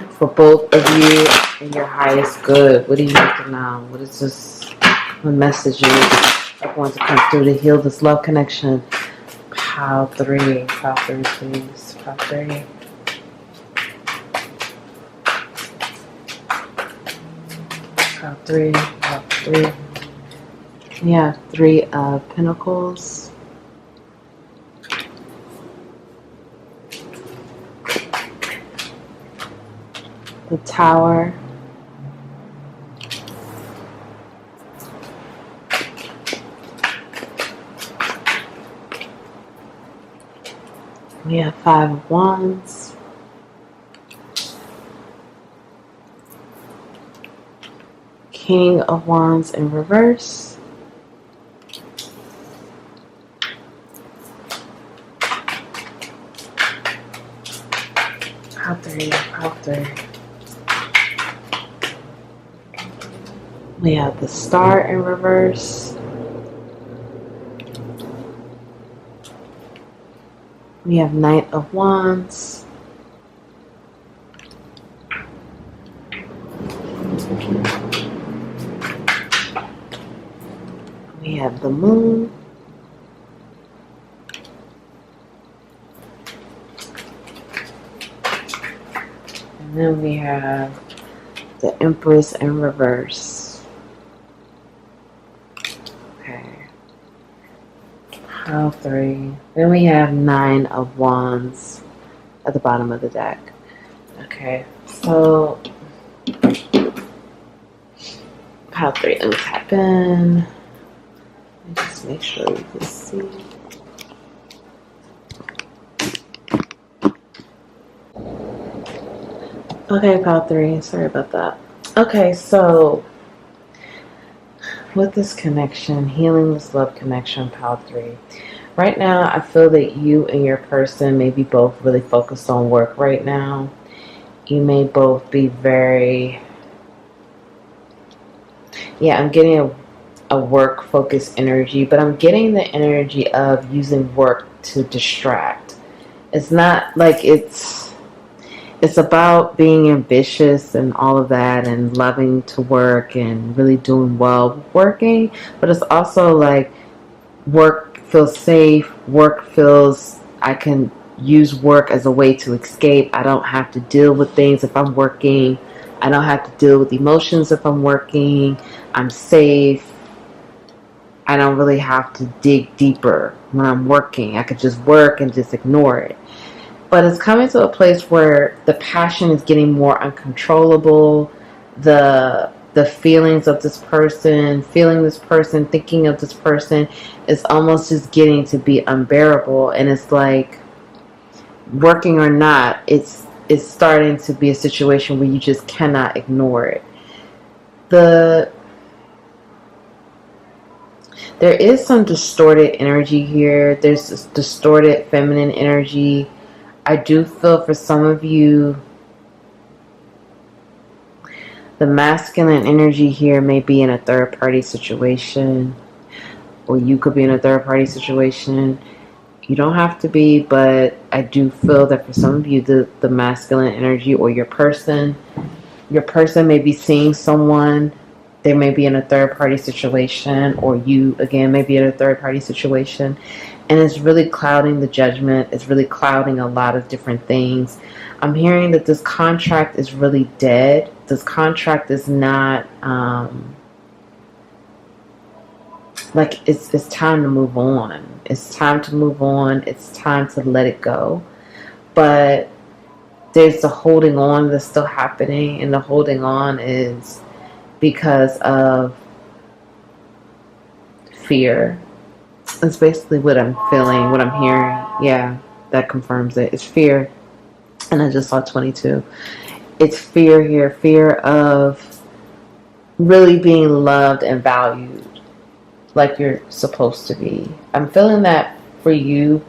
for both of you and your highest good? What do you need to know? What is this messages are going to come through to heal this love connection? Pile 3, please. Pile 3. Pile 3, Pile 3. Yeah, 3 of Pentacles. the Tower. We have Five of Wands. King of Wands in reverse. Pile three. We have the Star in reverse. We have Knight of Wands. We have the Moon. And then we have the Empress in reverse. Okay. Pile three. Then we have Nine of Wands at the bottom of the deck. Okay. So pile three. Let me tap in. And just make sure you can see. Okay, pile three. Sorry about that. Okay, so with this connection, healing this love connection, pile three. Right now, I feel that you and your person may be both really focused on work right now. You may both be very, I'm getting a work-focused energy, but I'm getting the energy of using work to distract. It's not like it's about being ambitious and all of that and loving to work and really doing well working, but it's also like work feels safe, work feels I can use work as a way to escape. I don't have to deal with things if I'm working. I don't have to deal with emotions if I'm working. I'm safe. I don't really have to dig deeper when I'm working. I could just work and just ignore it. But it's coming to a place where the passion is getting more uncontrollable. The feelings of this person, feeling this person, thinking of this person is almost just getting to be unbearable. And it's like, working or not, it's starting to be a situation where you just cannot ignore it. There is some distorted energy here. There's this distorted feminine energy. I do feel for some of you, the masculine energy here may be in a third-party situation, or you could be in a third-party situation. You don't have to be, but I do feel that for some of you, the masculine energy or your person may be seeing someone. They may be in a third-party situation, or you, again, may be in a third-party situation. And it's really clouding the judgment. It's really clouding a lot of different things. I'm hearing that this contract is really dead. This contract is not, like, it's time to move on. It's time to move on. It's time to let it go. But there's the holding on that's still happening. And the holding on is because of fear. It's basically what I'm feeling, what I'm hearing. Yeah, that confirms it. It's fear. And I just saw 22. It's fear here. Fear of really being loved and valued like you're supposed to be. I'm feeling that for you.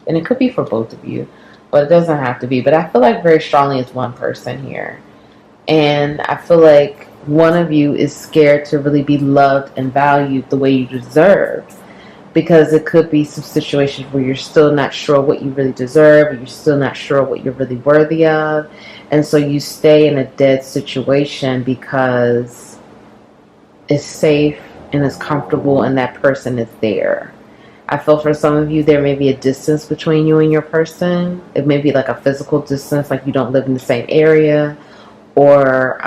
And it could be for both of you. But it doesn't have to be. But I feel like very strongly it's one person here. And I feel like one of you is scared to really be loved and valued the way you deserve. Because it could be some situations where you're still not sure what you really deserve, or you're still not sure what you're really worthy of. And so you stay in a dead situation because it's safe and it's comfortable and that person is there. I feel for some of you, there may be a distance between you and your person. It may be like a physical distance, like you don't live in the same area, or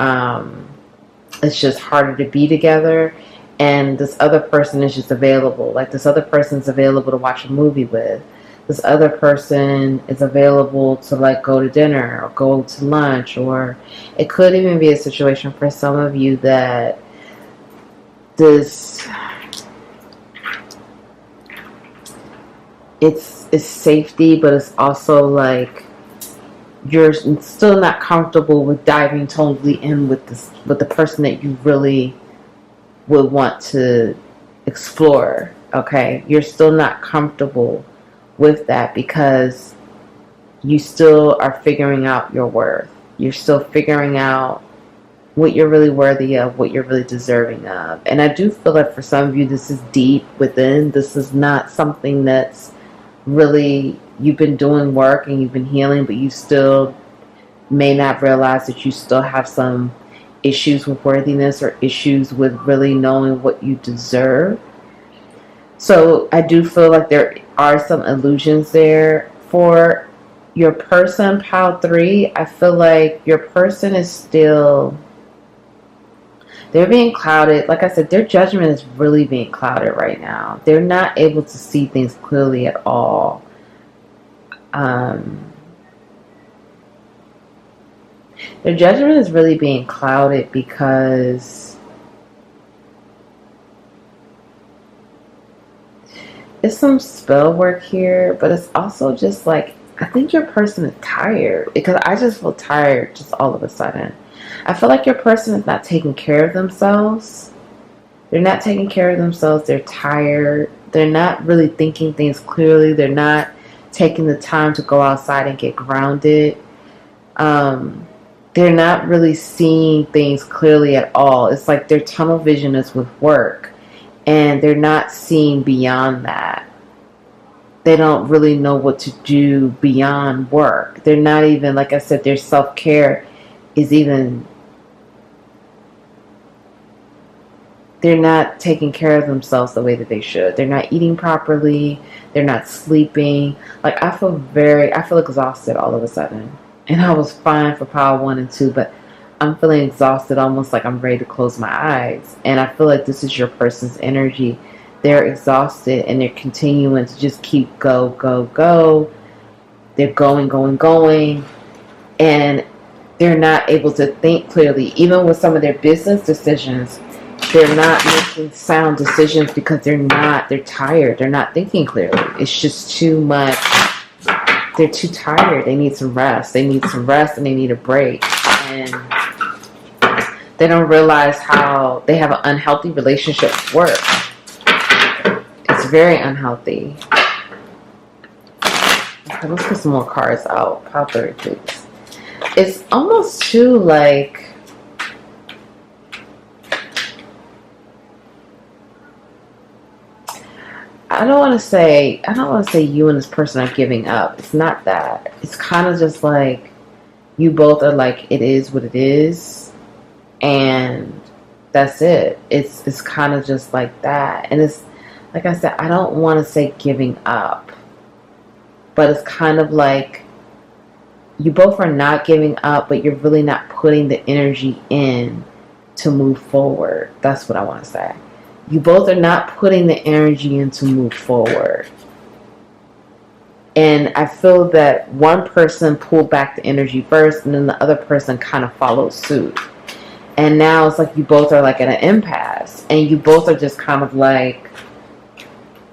it's just harder to be together. And this other person is just available. Like this other person's available to watch a movie with. this other person is available to like go to dinner or go to lunch, or it could even be a situation for some of you that this it's safety, but it's also like you're still not comfortable with diving totally in with the person that you really would want to explore. Okay, you're still not comfortable with that because you still are figuring out your worth. You're still figuring out what you're really worthy of, what you're really deserving of. And I do feel like for some of you, this is deep within. This is not something that's really, you've been doing work and you've been healing, but you still may not realize that you still have some issues with worthiness or issues with really knowing what you deserve. So I do feel like there are some illusions there. For your person, pile 3, I feel like your person is still, they're being clouded. Like I said, their judgment is really being clouded right now. They're not able to see things clearly at all. Their judgment is really being clouded because it's some spell work here, but it's also just like, I think your person is tired, because I just feel tired just all of a sudden. I feel like your person is not taking care of themselves. They're not taking care of themselves. They're tired. They're not really thinking things clearly. They're not taking the time to go outside and get grounded. They're not really seeing things clearly at all. It's like their tunnel vision is with work, and they're not seeing beyond that. They don't really know what to do beyond work. They're not even, like I said, their self-care is even, they're not taking care of themselves the way that they should. They're not eating properly. They're not sleeping. Like, I feel exhausted all of a sudden. And I was fine for power 1 and 2, but I'm feeling exhausted, almost like I'm ready to close my eyes. And I feel like this is your person's energy. They're exhausted and they're continuing to just keep go. They're going. And they're not able to think clearly. Even with some of their business decisions, they're not making sound decisions because they're tired. They're not thinking clearly. It's just too much. They're too tired. They need some rest. And they need a break. And they don't realize how they have an unhealthy relationship with work. It's very unhealthy. Okay, let's put some more cards out. Pile 30, please. It's almost too like, I don't want to say you and this person are giving up. It's not that. It's kind of just like you both are like, it is what it is, and that's it. It's kind of just like that. And it's like I said, I don't want to say giving up, but it's kind of like you both are not giving up, but you're really not putting the energy in to move forward. That's what I want to say. You both are not putting the energy in to move forward. And I feel that one person pulled back the energy first, and then the other person kind of followed suit. And now it's like you both are like at an impasse. And you both are just kind of like,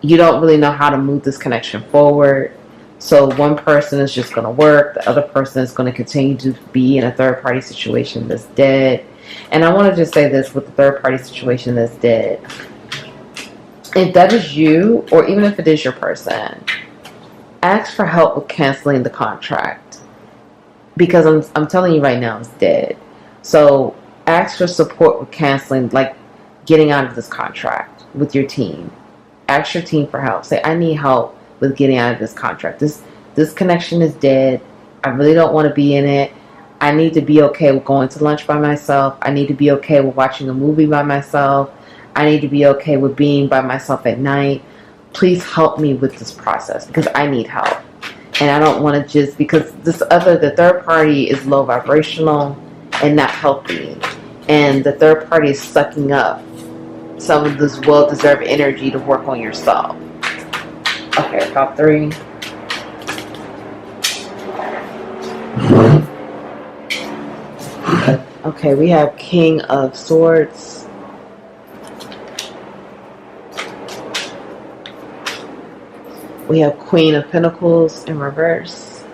you don't really know how to move this connection forward. So one person is just going to work. The other person is going to continue to be in a third party situation that's dead. And I want to just say this with the third party situation that's dead. If that is you, or even if it is your person, ask for help with canceling the contract. Because I'm telling you right now, it's dead. So ask for support with canceling, like getting out of this contract with your team. Ask your team for help. Say, I need help with getting out of this contract. This connection is dead. I really don't want to be in it. I need to be okay with going to lunch by myself. I need to be okay with watching a movie by myself. I need to be okay with being by myself at night. Please help me with this process because I need help. And I don't want to just, because the third party is low vibrational and not healthy. And the third party is sucking up some of this well-deserved energy to work on yourself. Okay, top 3. Okay, we have King of Swords. We have Queen of Pentacles in reverse.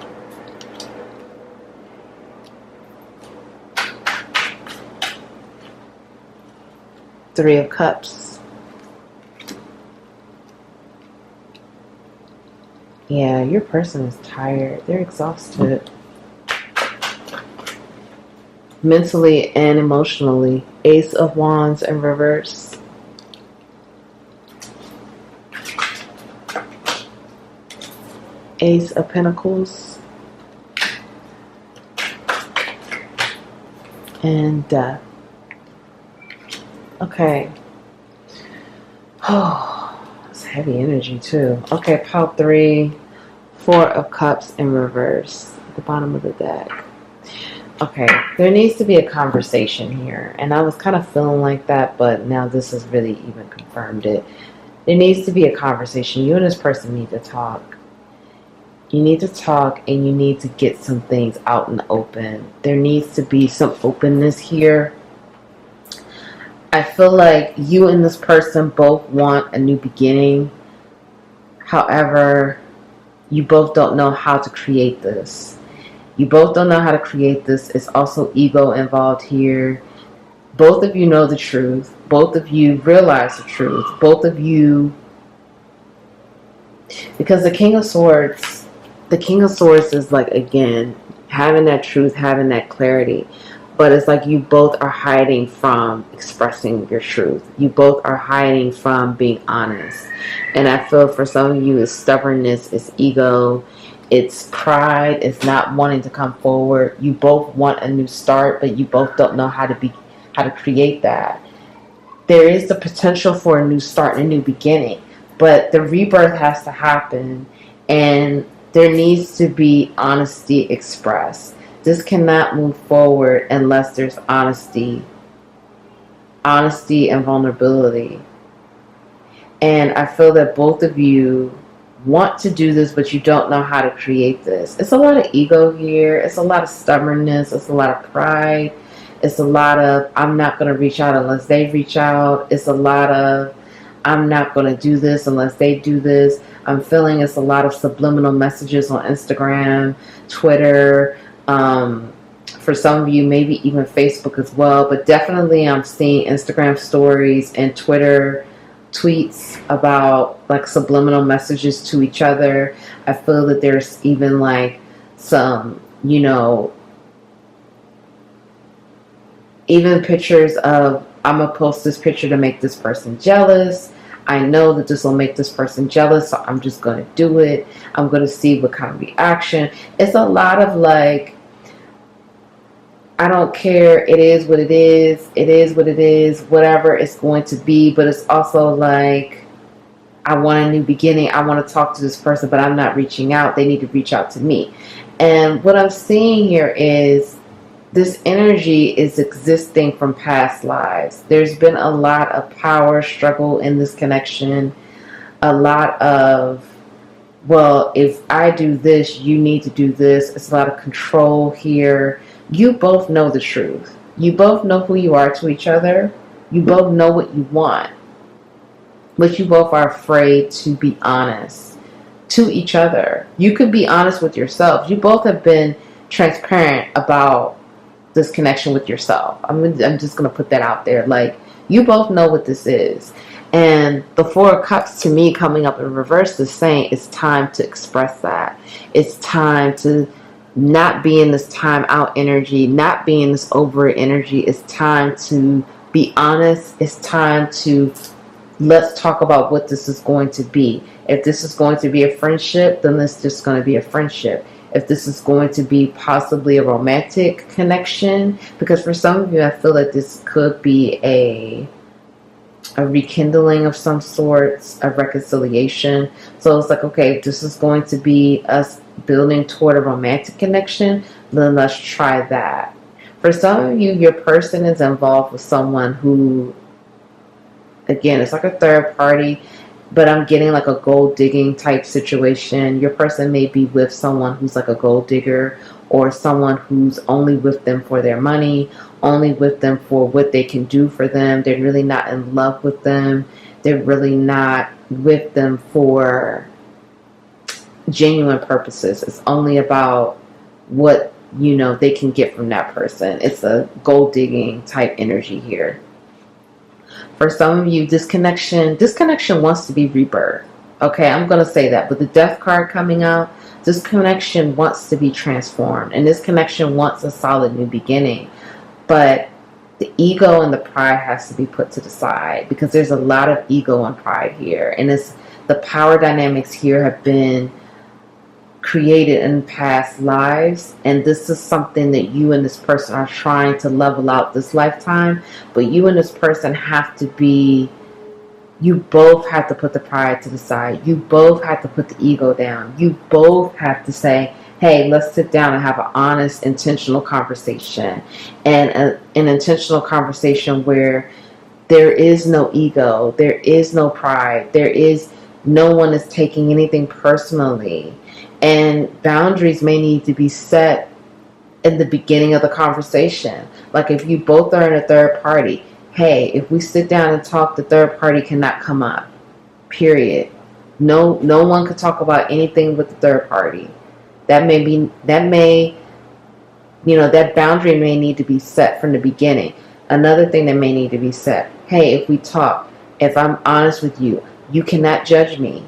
Three of Cups. Yeah, your person is tired. They're exhausted. Mentally and emotionally. Ace of Wands in reverse. Ace of Pentacles. And Death. Okay. Oh, it's heavy energy too. Okay, pile 3. Four of Cups in reverse at the bottom of the deck. Okay, there needs to be a conversation here. And I was kind of feeling like that, but now this has really even confirmed it. There needs to be a conversation. You and this person need to talk. You need to talk and you need to get some things out in the open. There needs to be some openness here. I feel like you and this person both want a new beginning. However, you both don't know how to create this. You both don't know how to create this. It's also ego involved here. Both of you know the truth. Both of you realize the truth. Both of you, because the King of Swords is like, again, having that truth, having that clarity. But it's like you both are hiding from expressing your truth. You both are hiding from being honest. And I feel for some of you, it's stubbornness, it's ego, it's pride, it's not wanting to come forward. You both want a new start, but you both don't know how to create that. There is the potential for a new start and a new beginning, but the rebirth has to happen, and there needs to be honesty expressed. This cannot move forward unless there's honesty and vulnerability. And I feel that both of you want to do this, but you don't know how to create this. It's a lot of ego here. It's a lot of stubbornness. It's a lot of pride. It's a lot of, I'm not going to reach out unless they reach out. It's a lot of, I'm not going to do this unless they do this. I'm feeling it's a lot of subliminal messages on Instagram, Twitter, for some of you, maybe even Facebook as well. But definitely I'm seeing Instagram stories and Twitter tweets about like subliminal messages to each other. I feel that there's even like some, even pictures of, I'm going to post this picture to make this person jealous. I know that this will make this person jealous, so I'm just going to do it. I'm going to see what kind of reaction. It's a lot of like, I don't care. It is what it is. It is what it is. Whatever it's going to be. But it's also like, I want a new beginning. I want to talk to this person, but I'm not reaching out. They need to reach out to me. And what I'm seeing here is this energy is existing from past lives. There's been a lot of power struggle in this connection. A lot of, well, if I do this, you need to do this. It's a lot of control here. You both know the truth. You both know who you are to each other. You both know what you want. But you both are afraid to be honest to each other. You could be honest with yourself. You both have been transparent about this connection with yourself. I'm just going to put that out there. Like, you both know what this is. And the Four of Cups, to me, coming up in reverse, is saying it's time to express that. It's time to not be in this time out energy, not be in this over energy. It's time to be honest. It's time to, let's talk about what this is going to be. If this is going to be a friendship, then it's just going to be a friendship. If this is going to be possibly a romantic connection, because for some of you, I feel that this could be a rekindling of some sorts, a reconciliation. So it's like, okay, if this is going to be us building toward a romantic connection, then let's try that. For some of you, your person is involved with someone who, again, it's like a third party, but I'm getting like a gold digging type situation. Your person may be with someone who's like a gold digger, or someone who's only with them for their money, only with them for what they can do for them. They're really not in love with them. They're really not with them for genuine purposes. It's only about what, you know, they can get from that person. It's a gold digging type energy here. For some of you, this connection wants to be rebirth. Okay, I'm going to say that. With the death card coming out, this connection wants to be transformed. And this connection wants a solid new beginning. But the ego and the pride has to be put to the side, because there's a lot of ego and pride here. And it's, the power dynamics here have been created in past lives, and this is something that you and this person are trying to level out this lifetime. But you and this person have to be, you both have to put the pride to the side. You both have to put the ego down. You both have to say, hey, let's sit down and have an honest, intentional conversation. And an intentional conversation where there is no ego, there is no pride, there is, no one is taking anything personally. And boundaries may need to be set in the beginning of the conversation. Like if you both are in a third party, hey, if we sit down and talk, the third party cannot come up. Period. No one could talk about anything with the third party. That may, you know, that boundary may need to be set from the beginning. Another thing that may need to be set, hey, if we talk, if I'm honest with you, you cannot judge me.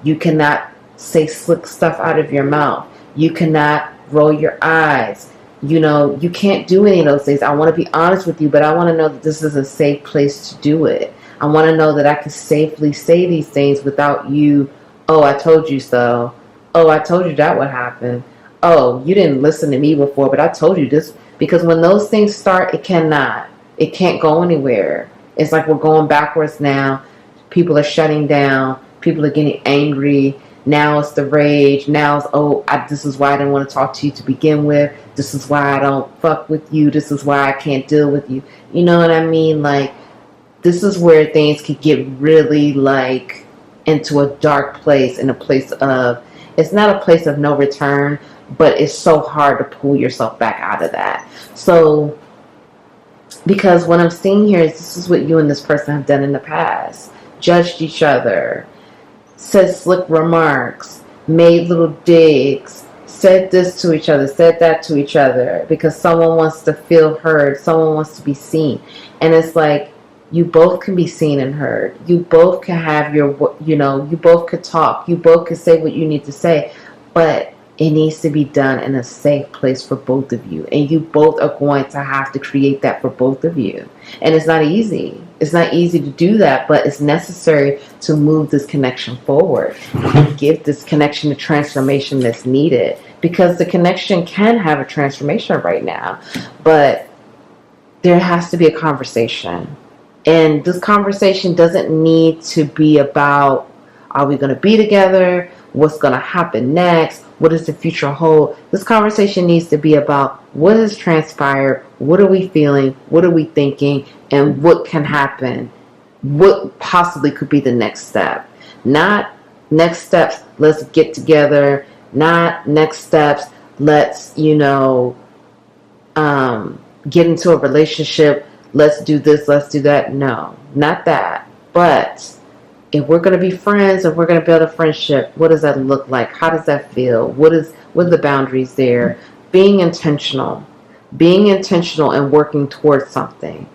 You cannot say slick stuff out of your mouth. You cannot roll your eyes. You know, you can't do any of those things. I want to be honest with you, but I want to know that this is a safe place to do it. I want to know that I can safely say these things without you, oh, I told you so. Oh, I told you that would happen. Oh, you didn't listen to me before, but I told you this. Because when those things start, it can't go anywhere. It's like we're going backwards now. People are shutting down. People are getting angry. Now it's the rage. Now it's, this is why I didn't want to talk to you to begin with. This is why I don't fuck with you. This is why I can't deal with you. You know what I mean? Like, this is where things could get really, like, into a dark place, in a place of, it's not a place of no return, but it's so hard to pull yourself back out of that. So, because what I'm seeing here is this is what you and this person have done in the past. Judged each other, said slick remarks, made little digs, said this to each other, said that to each other, because someone wants to feel heard, someone wants to be seen. And it's like, you both can be seen and heard. You both can have your, you know, you both could talk. You both could say what you need to say. But it needs to be done in a safe place for both of you. And you both are going to have to create that for both of you. And it's not easy. It's not easy to do that, but it's necessary to move this connection forward and give this connection the transformation that's needed. Because the connection can have a transformation right now, but there has to be a conversation. And this conversation doesn't need to be about, are we going to be together? What's going to happen next? What does the future hold? This conversation needs to be about what has transpired, what are we feeling, what are we thinking, and what can happen? What possibly could be the next step? Not next steps, let's get together. Not next steps, let's, you know, get into a relationship. Let's do this, let's do that. No, not that. But if we're going to be friends, if we're going to build a friendship, what does that look like? How does that feel? What are the boundaries there? Being intentional and working towards something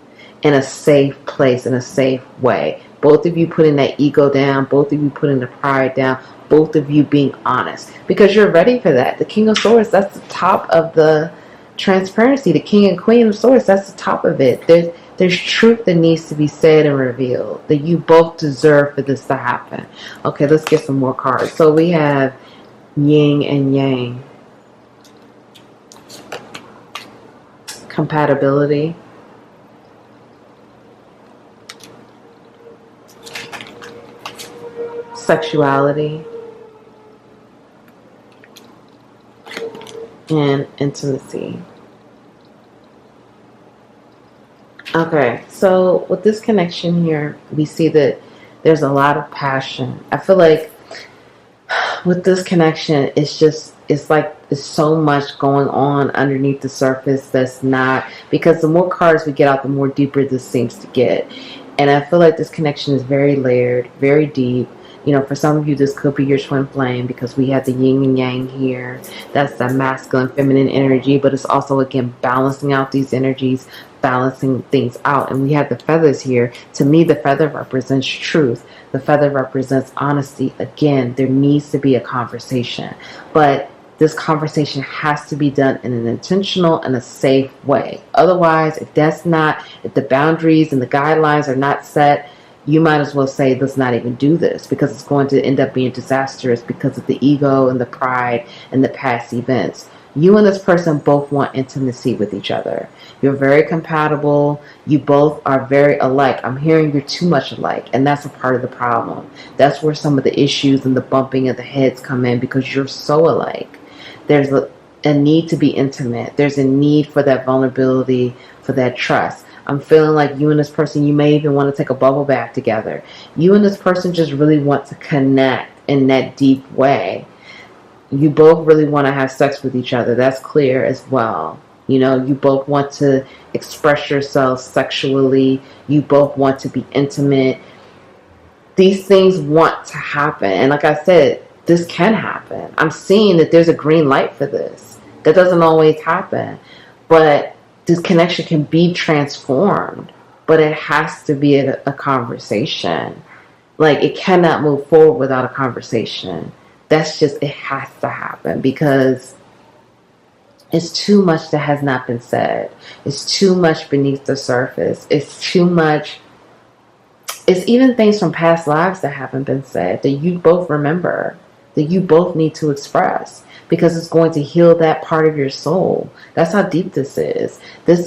in a safe place, in a safe way. Both of you putting that ego down, both of you putting the pride down, both of you being honest, because you're ready for that. The King of Swords, that's the top of the transparency. The King and Queen of Swords, that's the top of it. There's truth that needs to be said and revealed, that you both deserve for this to happen. Okay, let's get some more cards. So we have yin and yang. Compatibility. Sexuality. And intimacy. Okay, so with this connection here, we see that there's a lot of passion. I feel like with this connection, it's just it's like there's so much going on underneath the surface that's not, because the more cards we get out, the more deeper this seems to get. And I feel like this connection is very layered, very deep. You know, for some of you, this could be your twin flame, because we have the yin and yang here. That's the masculine, feminine energy, but it's also, again, balancing out these energies, balancing things out. And we have the feathers here. To me, the feather represents truth. The feather represents honesty. Again, there needs to be a conversation. But this conversation has to be done in an intentional and a safe way. Otherwise, if the boundaries and the guidelines are not set, you might as well say, let's not even do this, because it's going to end up being disastrous because of the ego and the pride and the past events. You and this person both want intimacy with each other. You're very compatible. You both are very alike. I'm hearing you're too much alike, and that's a part of the problem. That's where some of the issues and the bumping of the heads come in, because you're so alike. There's a need to be intimate. There's a need for that vulnerability, for that trust. I'm feeling like you and this person, you may even want to take a bubble bath together. You and this person just really want to connect in that deep way. You both really want to have sex with each other. That's clear as well. You know, you both want to express yourselves sexually. You both want to be intimate. These things want to happen. And like I said, this can happen. I'm seeing that there's a green light for this. That doesn't always happen. But this connection can be transformed. But it has to be a conversation. Like, it cannot move forward without a conversation. That's just, it has to happen, because it's too much that has not been said. It's too much beneath the surface. It's too much. It's even things from past lives that haven't been said, that you both remember, that you both need to express, because it's going to heal that part of your soul. That's how deep this is. This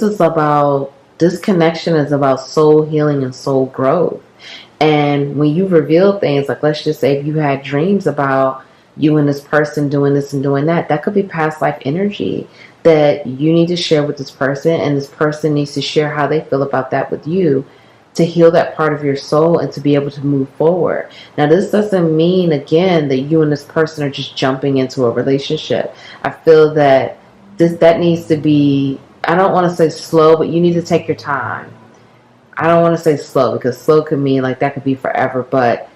connection is about soul healing and soul growth. And when you reveal things, like, let's just say if you had dreams about you and this person doing this and doing that, that could be past life energy that you need to share with this person, and this person needs to share how they feel about that with you, to heal that part of your soul and to be able to move forward. Now, this doesn't mean, again, that you and this person are just jumping into a relationship. I feel that that needs to be, I don't want to say slow, but you need to take your time. I don't want to say slow, because slow could mean like that could be forever, but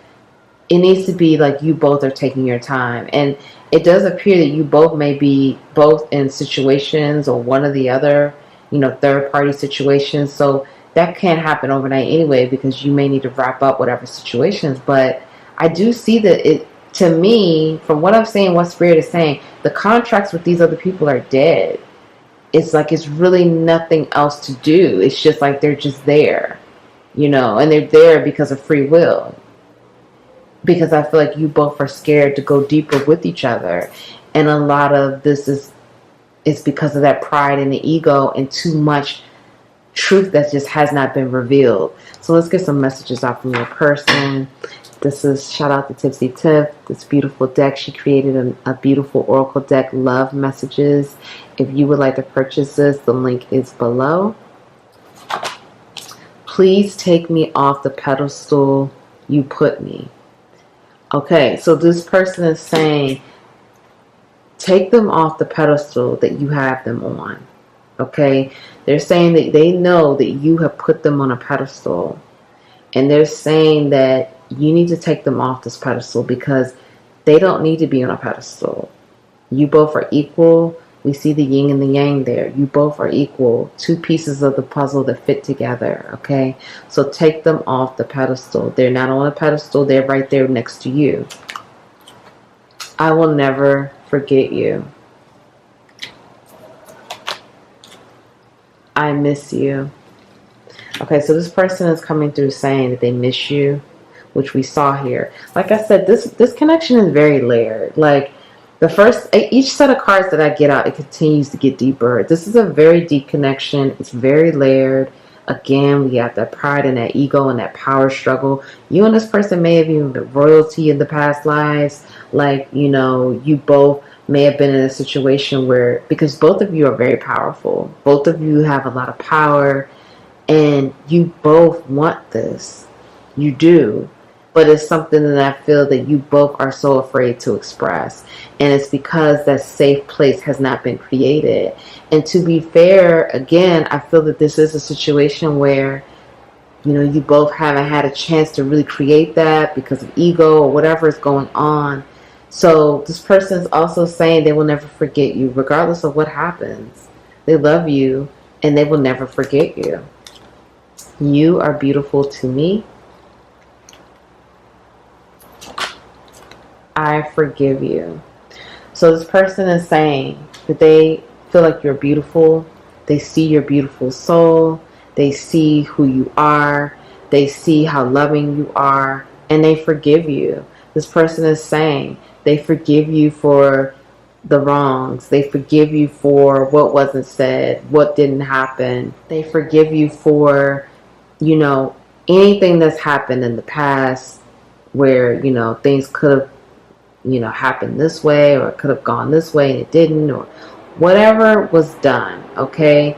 it needs to be like you both are taking your time. And it does appear that you both may be both in situations, or one or the other, third party situations. So that can't happen overnight anyway, because you may need to wrap up whatever situations. But I do see that to me, from what I'm saying, what Spirit is saying, the contracts with these other people are dead. It's like it's really nothing else to do. It's just like they're just there, and they're there because of free will. Because I feel like you both are scared to go deeper with each other. And a lot of this is because of that pride and the ego, and too much truth that just has not been revealed. So let's get some messages out from your person. This is, shout out to Tipsy Tiff, this beautiful deck. She created a beautiful oracle deck, Love Messages. If you would like to purchase this, the link is below. Please take me off the pedestal you put me. Okay, so this person is saying, take them off the pedestal that you have them on. Okay, they're saying that they know that you have put them on a pedestal, and they're saying that you need to take them off this pedestal, because they don't need to be on a pedestal. You both are equal. We see the yin and the yang there. You both are equal. Two pieces of the puzzle that fit together. Okay, so take them off the pedestal. They're not on a pedestal. They're right there next to you. I will never forget you. I miss you. Okay, so this person is coming through saying that they miss you, which we saw here. Like I said, this connection is very layered. Like, each set of cards that I get out, it continues to get deeper. This is a very deep connection. It's very layered. Again, we have that pride and that ego and that power struggle. You and this person may have even been royalty in the past lives. Like, you both may have been in a situation where, because both of you are very powerful. Both of you have a lot of power, and you both want this. You do. but it's something that I feel that you both are so afraid to express. And it's because that safe place has not been created. And to be fair, again, I feel that this is a situation where, you both haven't had a chance to really create that because of ego or whatever is going on. So this person is also saying they will never forget you, regardless of what happens. They love you and they will never forget you. You are beautiful to me. I forgive you. So this person is saying that they feel like you're beautiful. They see your beautiful soul. They see who you are. They see how loving you are. And they forgive you. This person is saying they forgive you for the wrongs. They forgive you for what wasn't said, what didn't happen. They forgive you for, anything that's happened in the past where, things could have, happened this way, or it could have gone this way and it didn't, or whatever was done, okay?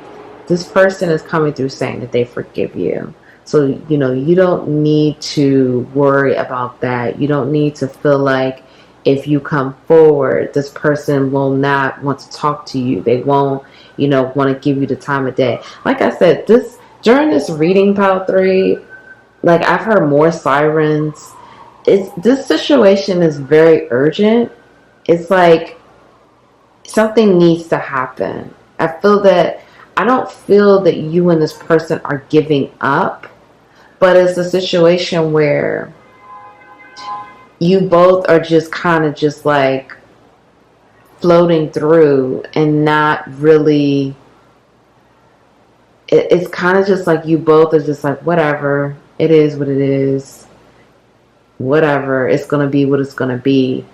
This person is coming through saying that they forgive you. So, you don't need to worry about that. You don't need to feel like if you come forward, this person will not want to talk to you. They won't, want to give you the time of day. Like I said, during this reading, Pile 3, like I've heard more sirens. This situation is very urgent. It's like something needs to happen. I don't feel that you and this person are giving up, but it's a situation where you both are just kind of just like floating through and not really, it's kind of just like you both are just like, whatever, it is what it is, whatever, it's going to be what it's going to be.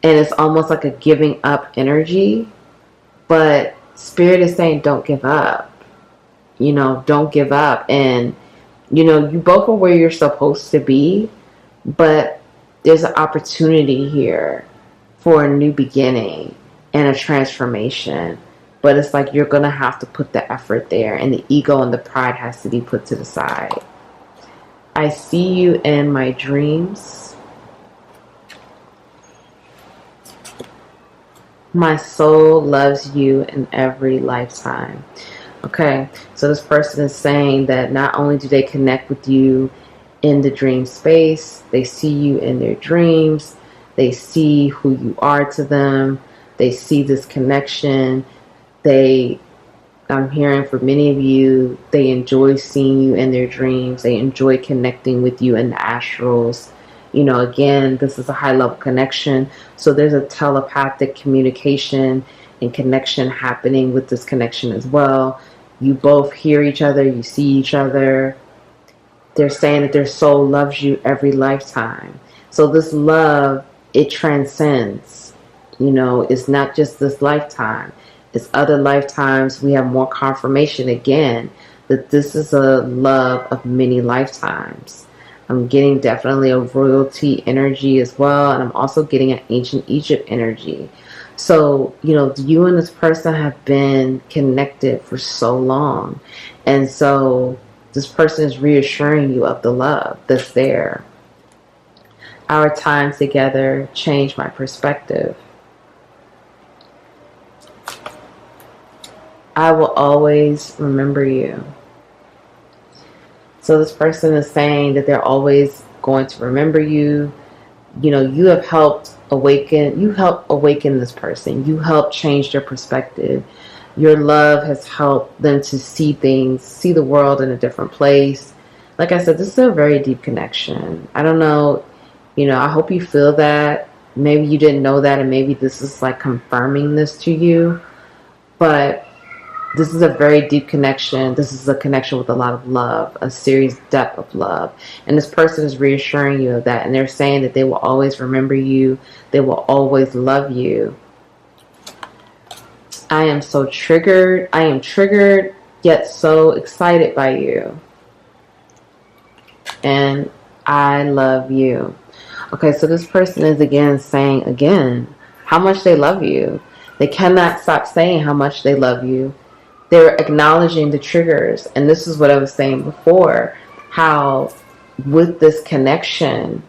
And it's almost like a giving up energy, but Spirit is saying don't give up. Don't give up. And you both are where you're supposed to be, but there's an opportunity here for a new beginning and a transformation. But it's like you're going to have to put the effort there, and the ego and the pride has to be put to the side. I see you in my dreams. My soul loves you in every lifetime. Okay, so this person is saying that not only do they connect with you in the dream space, they see you in their dreams, they see who you are to them, they see this connection. I'm hearing for many of you, they enjoy seeing you in their dreams, they enjoy connecting with you in the astrals. Again, this is a high level connection, so there's a telepathic communication and connection happening with this connection as well. You both hear each other, you see each other. They're saying that their soul loves you every lifetime. So this love, it transcends. It's not just this lifetime. It's other lifetimes. We have more confirmation again that this is a love of many lifetimes. I'm getting definitely a royalty energy as well. And I'm also getting an ancient Egypt energy. So, you and this person have been connected for so long. And so this person is reassuring you of the love that's there. Our time together changed my perspective. I will always remember you. So this person is saying that they're always going to remember you. You have helped awaken this person. You helped change their perspective. Your love has helped them to see the world in a different place. Like I said, this is a very deep connection. I don't know, I hope you feel that. Maybe you didn't know that, and maybe this is like confirming this to you. But this is a very deep connection. This is a connection with a lot of love, a serious depth of love. And this person is reassuring you of that. And they're saying that they will always remember you. They will always love you. I am so triggered. I am triggered, yet so excited by you. And I love you. Okay, so this person is saying how much they love you. They cannot stop saying how much they love you. They're acknowledging the triggers. And this is what I was saying before, how with this connection,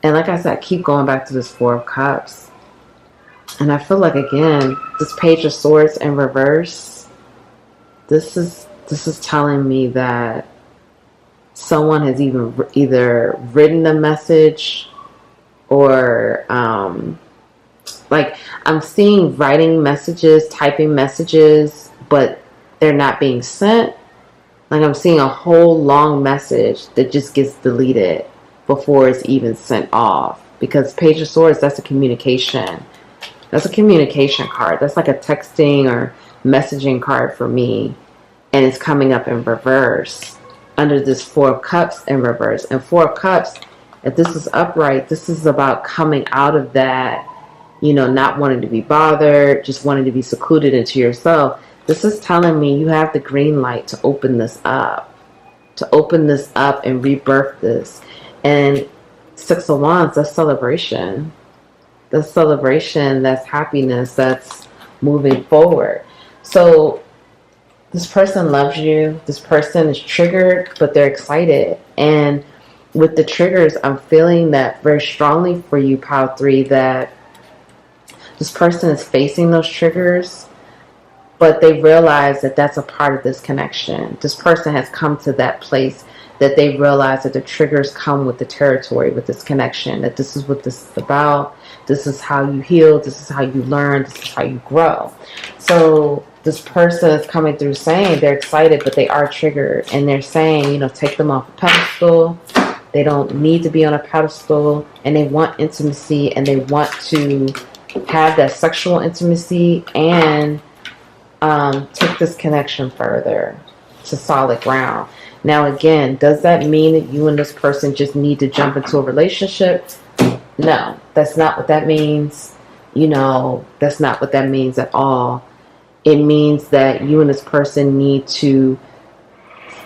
and like I said, I keep going back to this Four of Cups. And I feel like, again, this Page of Swords in reverse, this is telling me that someone has either written a message, or like, I'm seeing writing messages, typing messages, but they're not being sent. Like, I'm seeing a whole long message that just gets deleted before it's even sent off. Because Page of Swords, that's a communication. That's a communication card. That's like a texting or messaging card for me. And it's coming up in reverse under this Four of Cups in reverse. And Four of Cups, if this is upright, this is about coming out of that, not wanting to be bothered, just wanting to be secluded into yourself. This is telling me you have the green light to open this up. And rebirth this. And Six of Wands, that's celebration. That's celebration, that's happiness, that's moving forward. So this person loves you. This person is triggered, but they're excited. And with the triggers, I'm feeling that very strongly for you, Pile 3, that this person is facing those triggers, but they realize that that's a part of this connection. This person has come to that place that they realize that the triggers come with the territory, with this connection, that this is what this is about. This is how you heal. This is how you learn. This is how you grow. So this person is coming through saying they're excited, but they are triggered. And they're saying, take them off a pedestal. They don't need to be on a pedestal. And they want intimacy, and they want to have that sexual intimacy and take this connection further to solid ground. Now, again, does that mean that you and this person just need to jump into a relationship? No, that's not what that means. That's not what that means at all. It means that you and this person need to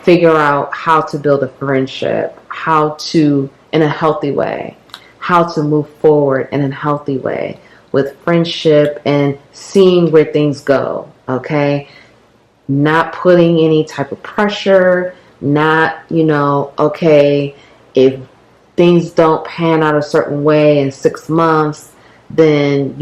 figure out how to build a friendship, how to, in a healthy way, how to move forward in a healthy way with friendship and seeing where things go, okay? Not putting any type of pressure, not, okay, if things don't pan out a certain way in 6 months, then,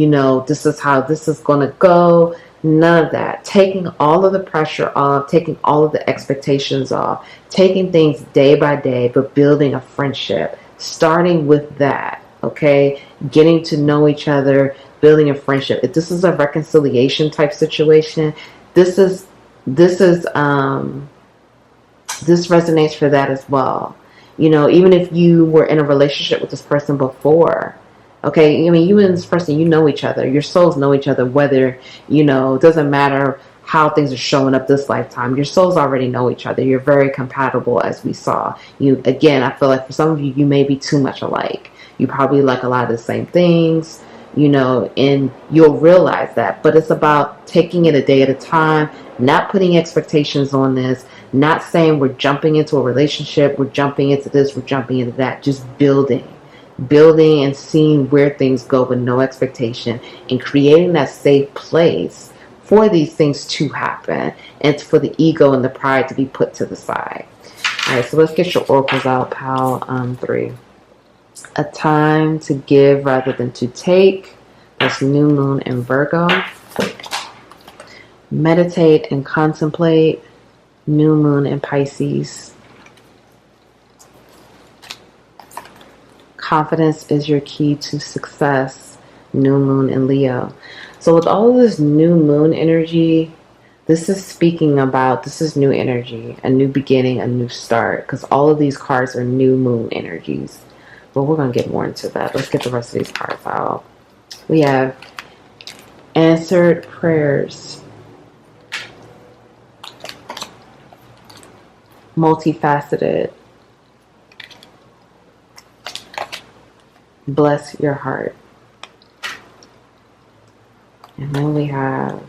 this is how this is going to go. None of that. Taking all of the pressure off, taking all of the expectations off, taking things day by day, but building a friendship, starting with that, okay? Getting to know each other, building a friendship. If this is a reconciliation type situation, this resonates for that as well. Even if you were in a relationship with this person before, okay, you and this person, know each other. Your souls know each other, whether, it doesn't matter how things are showing up this lifetime. Your souls already know each other. You're very compatible, as we saw. Again, I feel like for some of you, you may be too much alike. You probably like a lot of the same things, and you'll realize that. But it's about taking it a day at a time, not putting expectations on this, not saying we're jumping into a relationship, we're jumping into this, we're jumping into that. Just building and seeing where things go with no expectation, and creating that safe place for these things to happen, and for the ego and the pride to be put to the side. All right, so let's get your oracles out, Pal 3. A time to give rather than to take. That's new moon in Virgo. Meditate and contemplate. New moon in Pisces. Confidence is your key to success. New moon in Leo. So with all of this new moon energy, this is speaking about, this is new energy, a new beginning, a new start, because all of these cards are new moon energies. But we're going to get more into that. Let's get the rest of these cards out. We have answered prayers. Multifaceted. Bless your heart. And then we have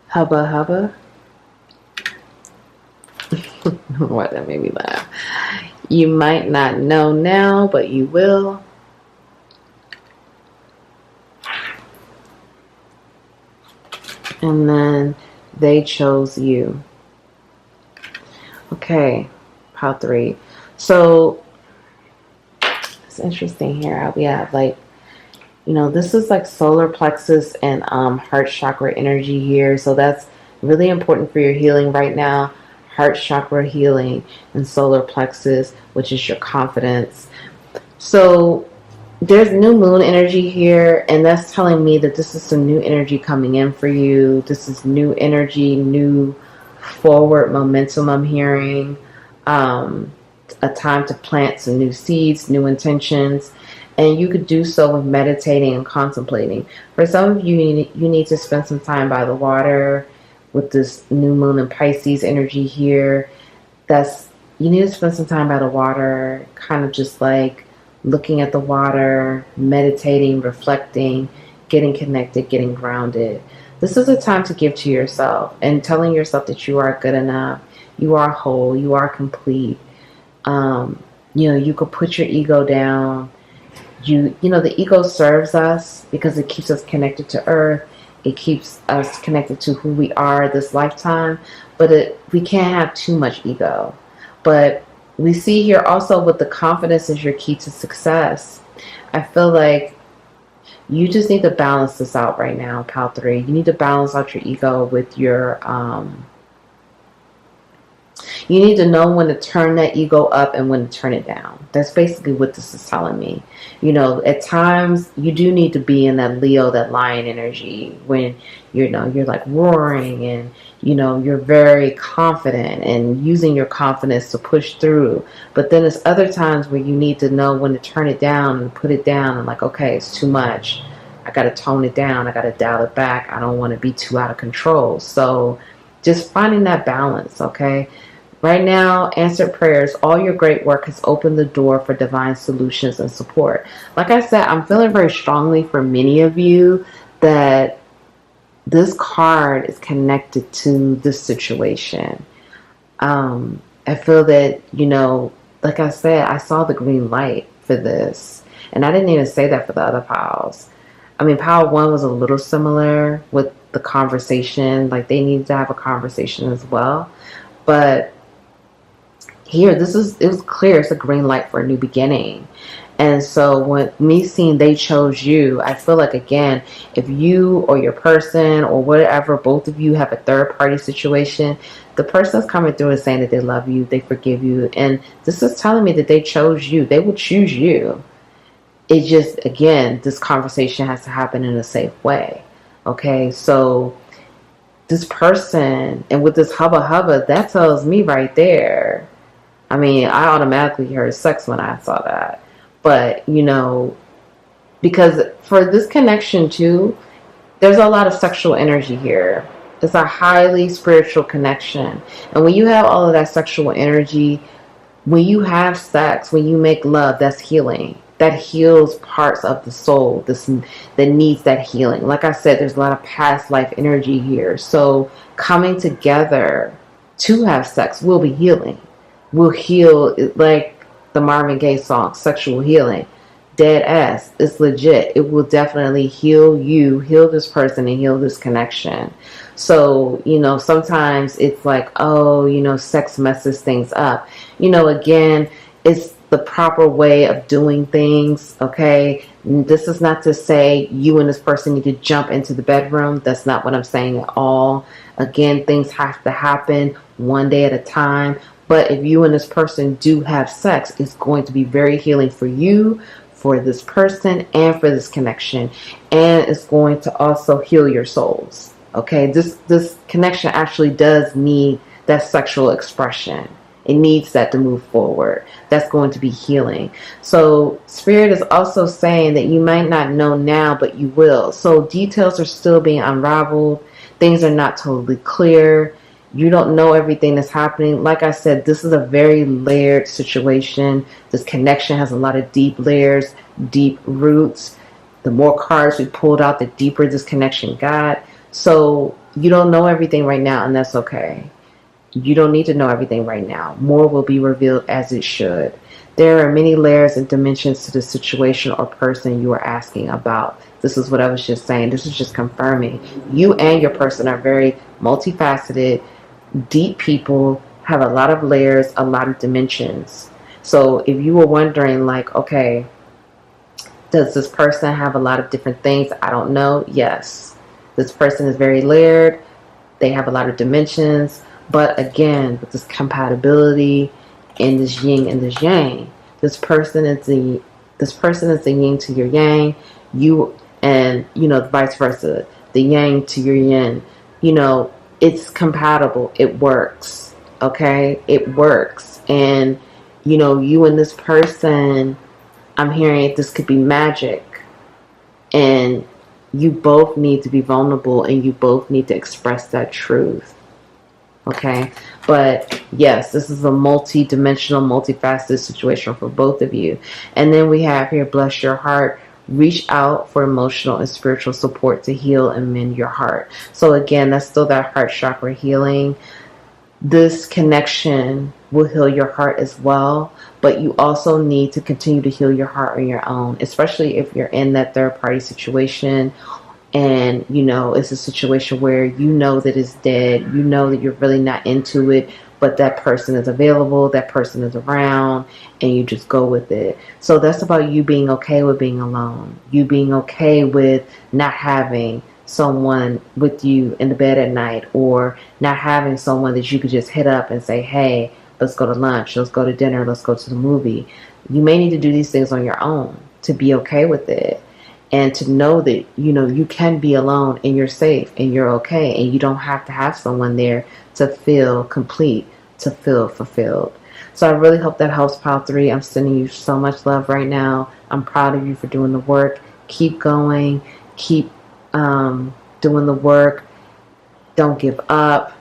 Hubba Hubba. Why that made me laugh. You might not know now, but you will. And then they chose you. Okay, Pile 3. So it's interesting here. We have like, this is like solar plexus and heart chakra energy here. So that's really important for your healing right now. Heart chakra healing and solar plexus, which is your confidence. So there's new moon energy here, and that's telling me that this is some new energy coming in for you. This is new energy, new forward momentum I'm hearing. A time to plant some new seeds, new intentions, and you could do so with meditating and contemplating. For some of you, you need to spend some time by the water with this new moon and Pisces energy here. You need to spend some time by the water, kind of just like looking at the water, meditating, reflecting, getting connected, getting grounded. This is a time to give to yourself and telling yourself that you are good enough, you are whole, you are complete. You could put your ego down. The ego serves us because it keeps us connected to earth. It keeps us connected to who we are this lifetime, but we can't have too much ego. But we see here also with the confidence is your key to success. I feel like you just need to balance this out right now, Pal 3. You need to balance out your ego with your you need to know when to turn that ego up and when to turn it down. That's basically what this is telling me. At times you do need to be in that Leo, that lion energy when you're like roaring and you're very confident and using your confidence to push through. But then there's other times where you need to know when to turn it down and put it down and like, okay, it's too much. I got to tone it down. I got to dial it back. I don't want to be too out of control. So just finding that balance, okay? Right now, answered prayers, all your great work has opened the door for divine solutions and support. Like I said, I'm feeling very strongly for many of you that this card is connected to this situation. I feel that, like I said, I saw the green light for this. And I didn't even say that for the other piles. I mean, pile 1 was a little similar with the conversation. Like they needed to have a conversation as well. But here, it was clear. It's a green light for a new beginning. And so when me seeing they chose you, I feel like, again, if you or your person or whatever, both of you have a third party situation, the person that's coming through is saying that they love you, they forgive you. And this is telling me that they chose you. They will choose you. It just, again, this conversation has to happen in a safe way. Okay, so this person, and with this hubba hubba, that tells me right there. I mean, I automatically heard sex when I saw that. But, because for this connection too, there's a lot of sexual energy here. It's a highly spiritual connection. And when you have all of that sexual energy, when you have sex, when you make love, that's healing. That heals parts of the soul that needs that healing. Like I said, there's a lot of past life energy here. So coming together to have sex will be healing. Will heal, like the Marvin Gaye song, Sexual Healing. Dead ass. It's legit. It will definitely heal you, heal this person, and heal this connection. So, sometimes it's like, oh, sex messes things up. Again, it's the proper way of doing things, okay? This is not to say you and this person need to jump into the bedroom. That's not what I'm saying at all. Again, things have to happen one day at a time. But if you and this person do have sex, it's going to be very healing for you, for this person, and for this connection. And it's going to also heal your souls. Okay, this connection actually does need that sexual expression. It needs that to move forward. That's going to be healing. So Spirit is also saying that you might not know now, but you will. So details are still being unraveled. Things are not totally clear. You don't know everything that's happening. Like I said, this is a very layered situation. This connection has a lot of deep layers, deep roots. The more cards we pulled out, the deeper this connection got. So you don't know everything right now, and that's okay. You don't need to know everything right now. More will be revealed as it should. There are many layers and dimensions to the situation or person you are asking about. This is what I was just saying. This is just confirming. You and your person are very multifaceted, deep people, have a lot of layers, a lot of dimensions. So if you were wondering, like, okay, does this person have a lot of different things? I don't know. Yes. This person is very layered. They have a lot of dimensions. But again, with this compatibility in this yin and this yang, this person is the yin to your yang. You and vice versa, the yang to your yin. It's compatible. It works. Okay, it works. And you and this person, I'm hearing this could be magic, and you both need to be vulnerable, and you both need to express that truth. Okay, but yes, this is a multi-dimensional, multifaceted situation for both of you. And then we have here, bless your heart. Reach out for emotional and spiritual support to heal and mend your heart. So again, that's still that heart chakra healing. This connection will heal your heart as well, but you also need to continue to heal your heart on your own, especially if you're in that third party situation and it's a situation where that it's dead, that you're really not into it, but that person is available, that person is around, and you just go with it. So that's about you being okay with being alone, you being okay with not having someone with you in the bed at night, or not having someone that you could just hit up and say, hey, let's go to lunch, let's go to dinner, let's go to the movie. You may need to do these things on your own to be okay with it, and to know that you can be alone and you're safe and you're okay, and you don't have to have someone there to feel complete, to feel fulfilled. So I really hope that helps, Pile 3. I'm sending you so much love right now. I'm proud of you for doing the work. Keep going, keep doing the work. Don't give up.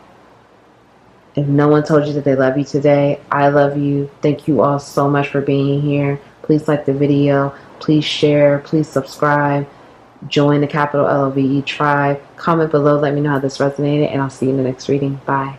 If no one told you that they love you today, I love you. Thank you all so much for being here. Please like the video. Please share. Please subscribe. Join the capital LOVE tribe. Comment below. Let me know how this resonated, and I'll see you in the next reading. Bye.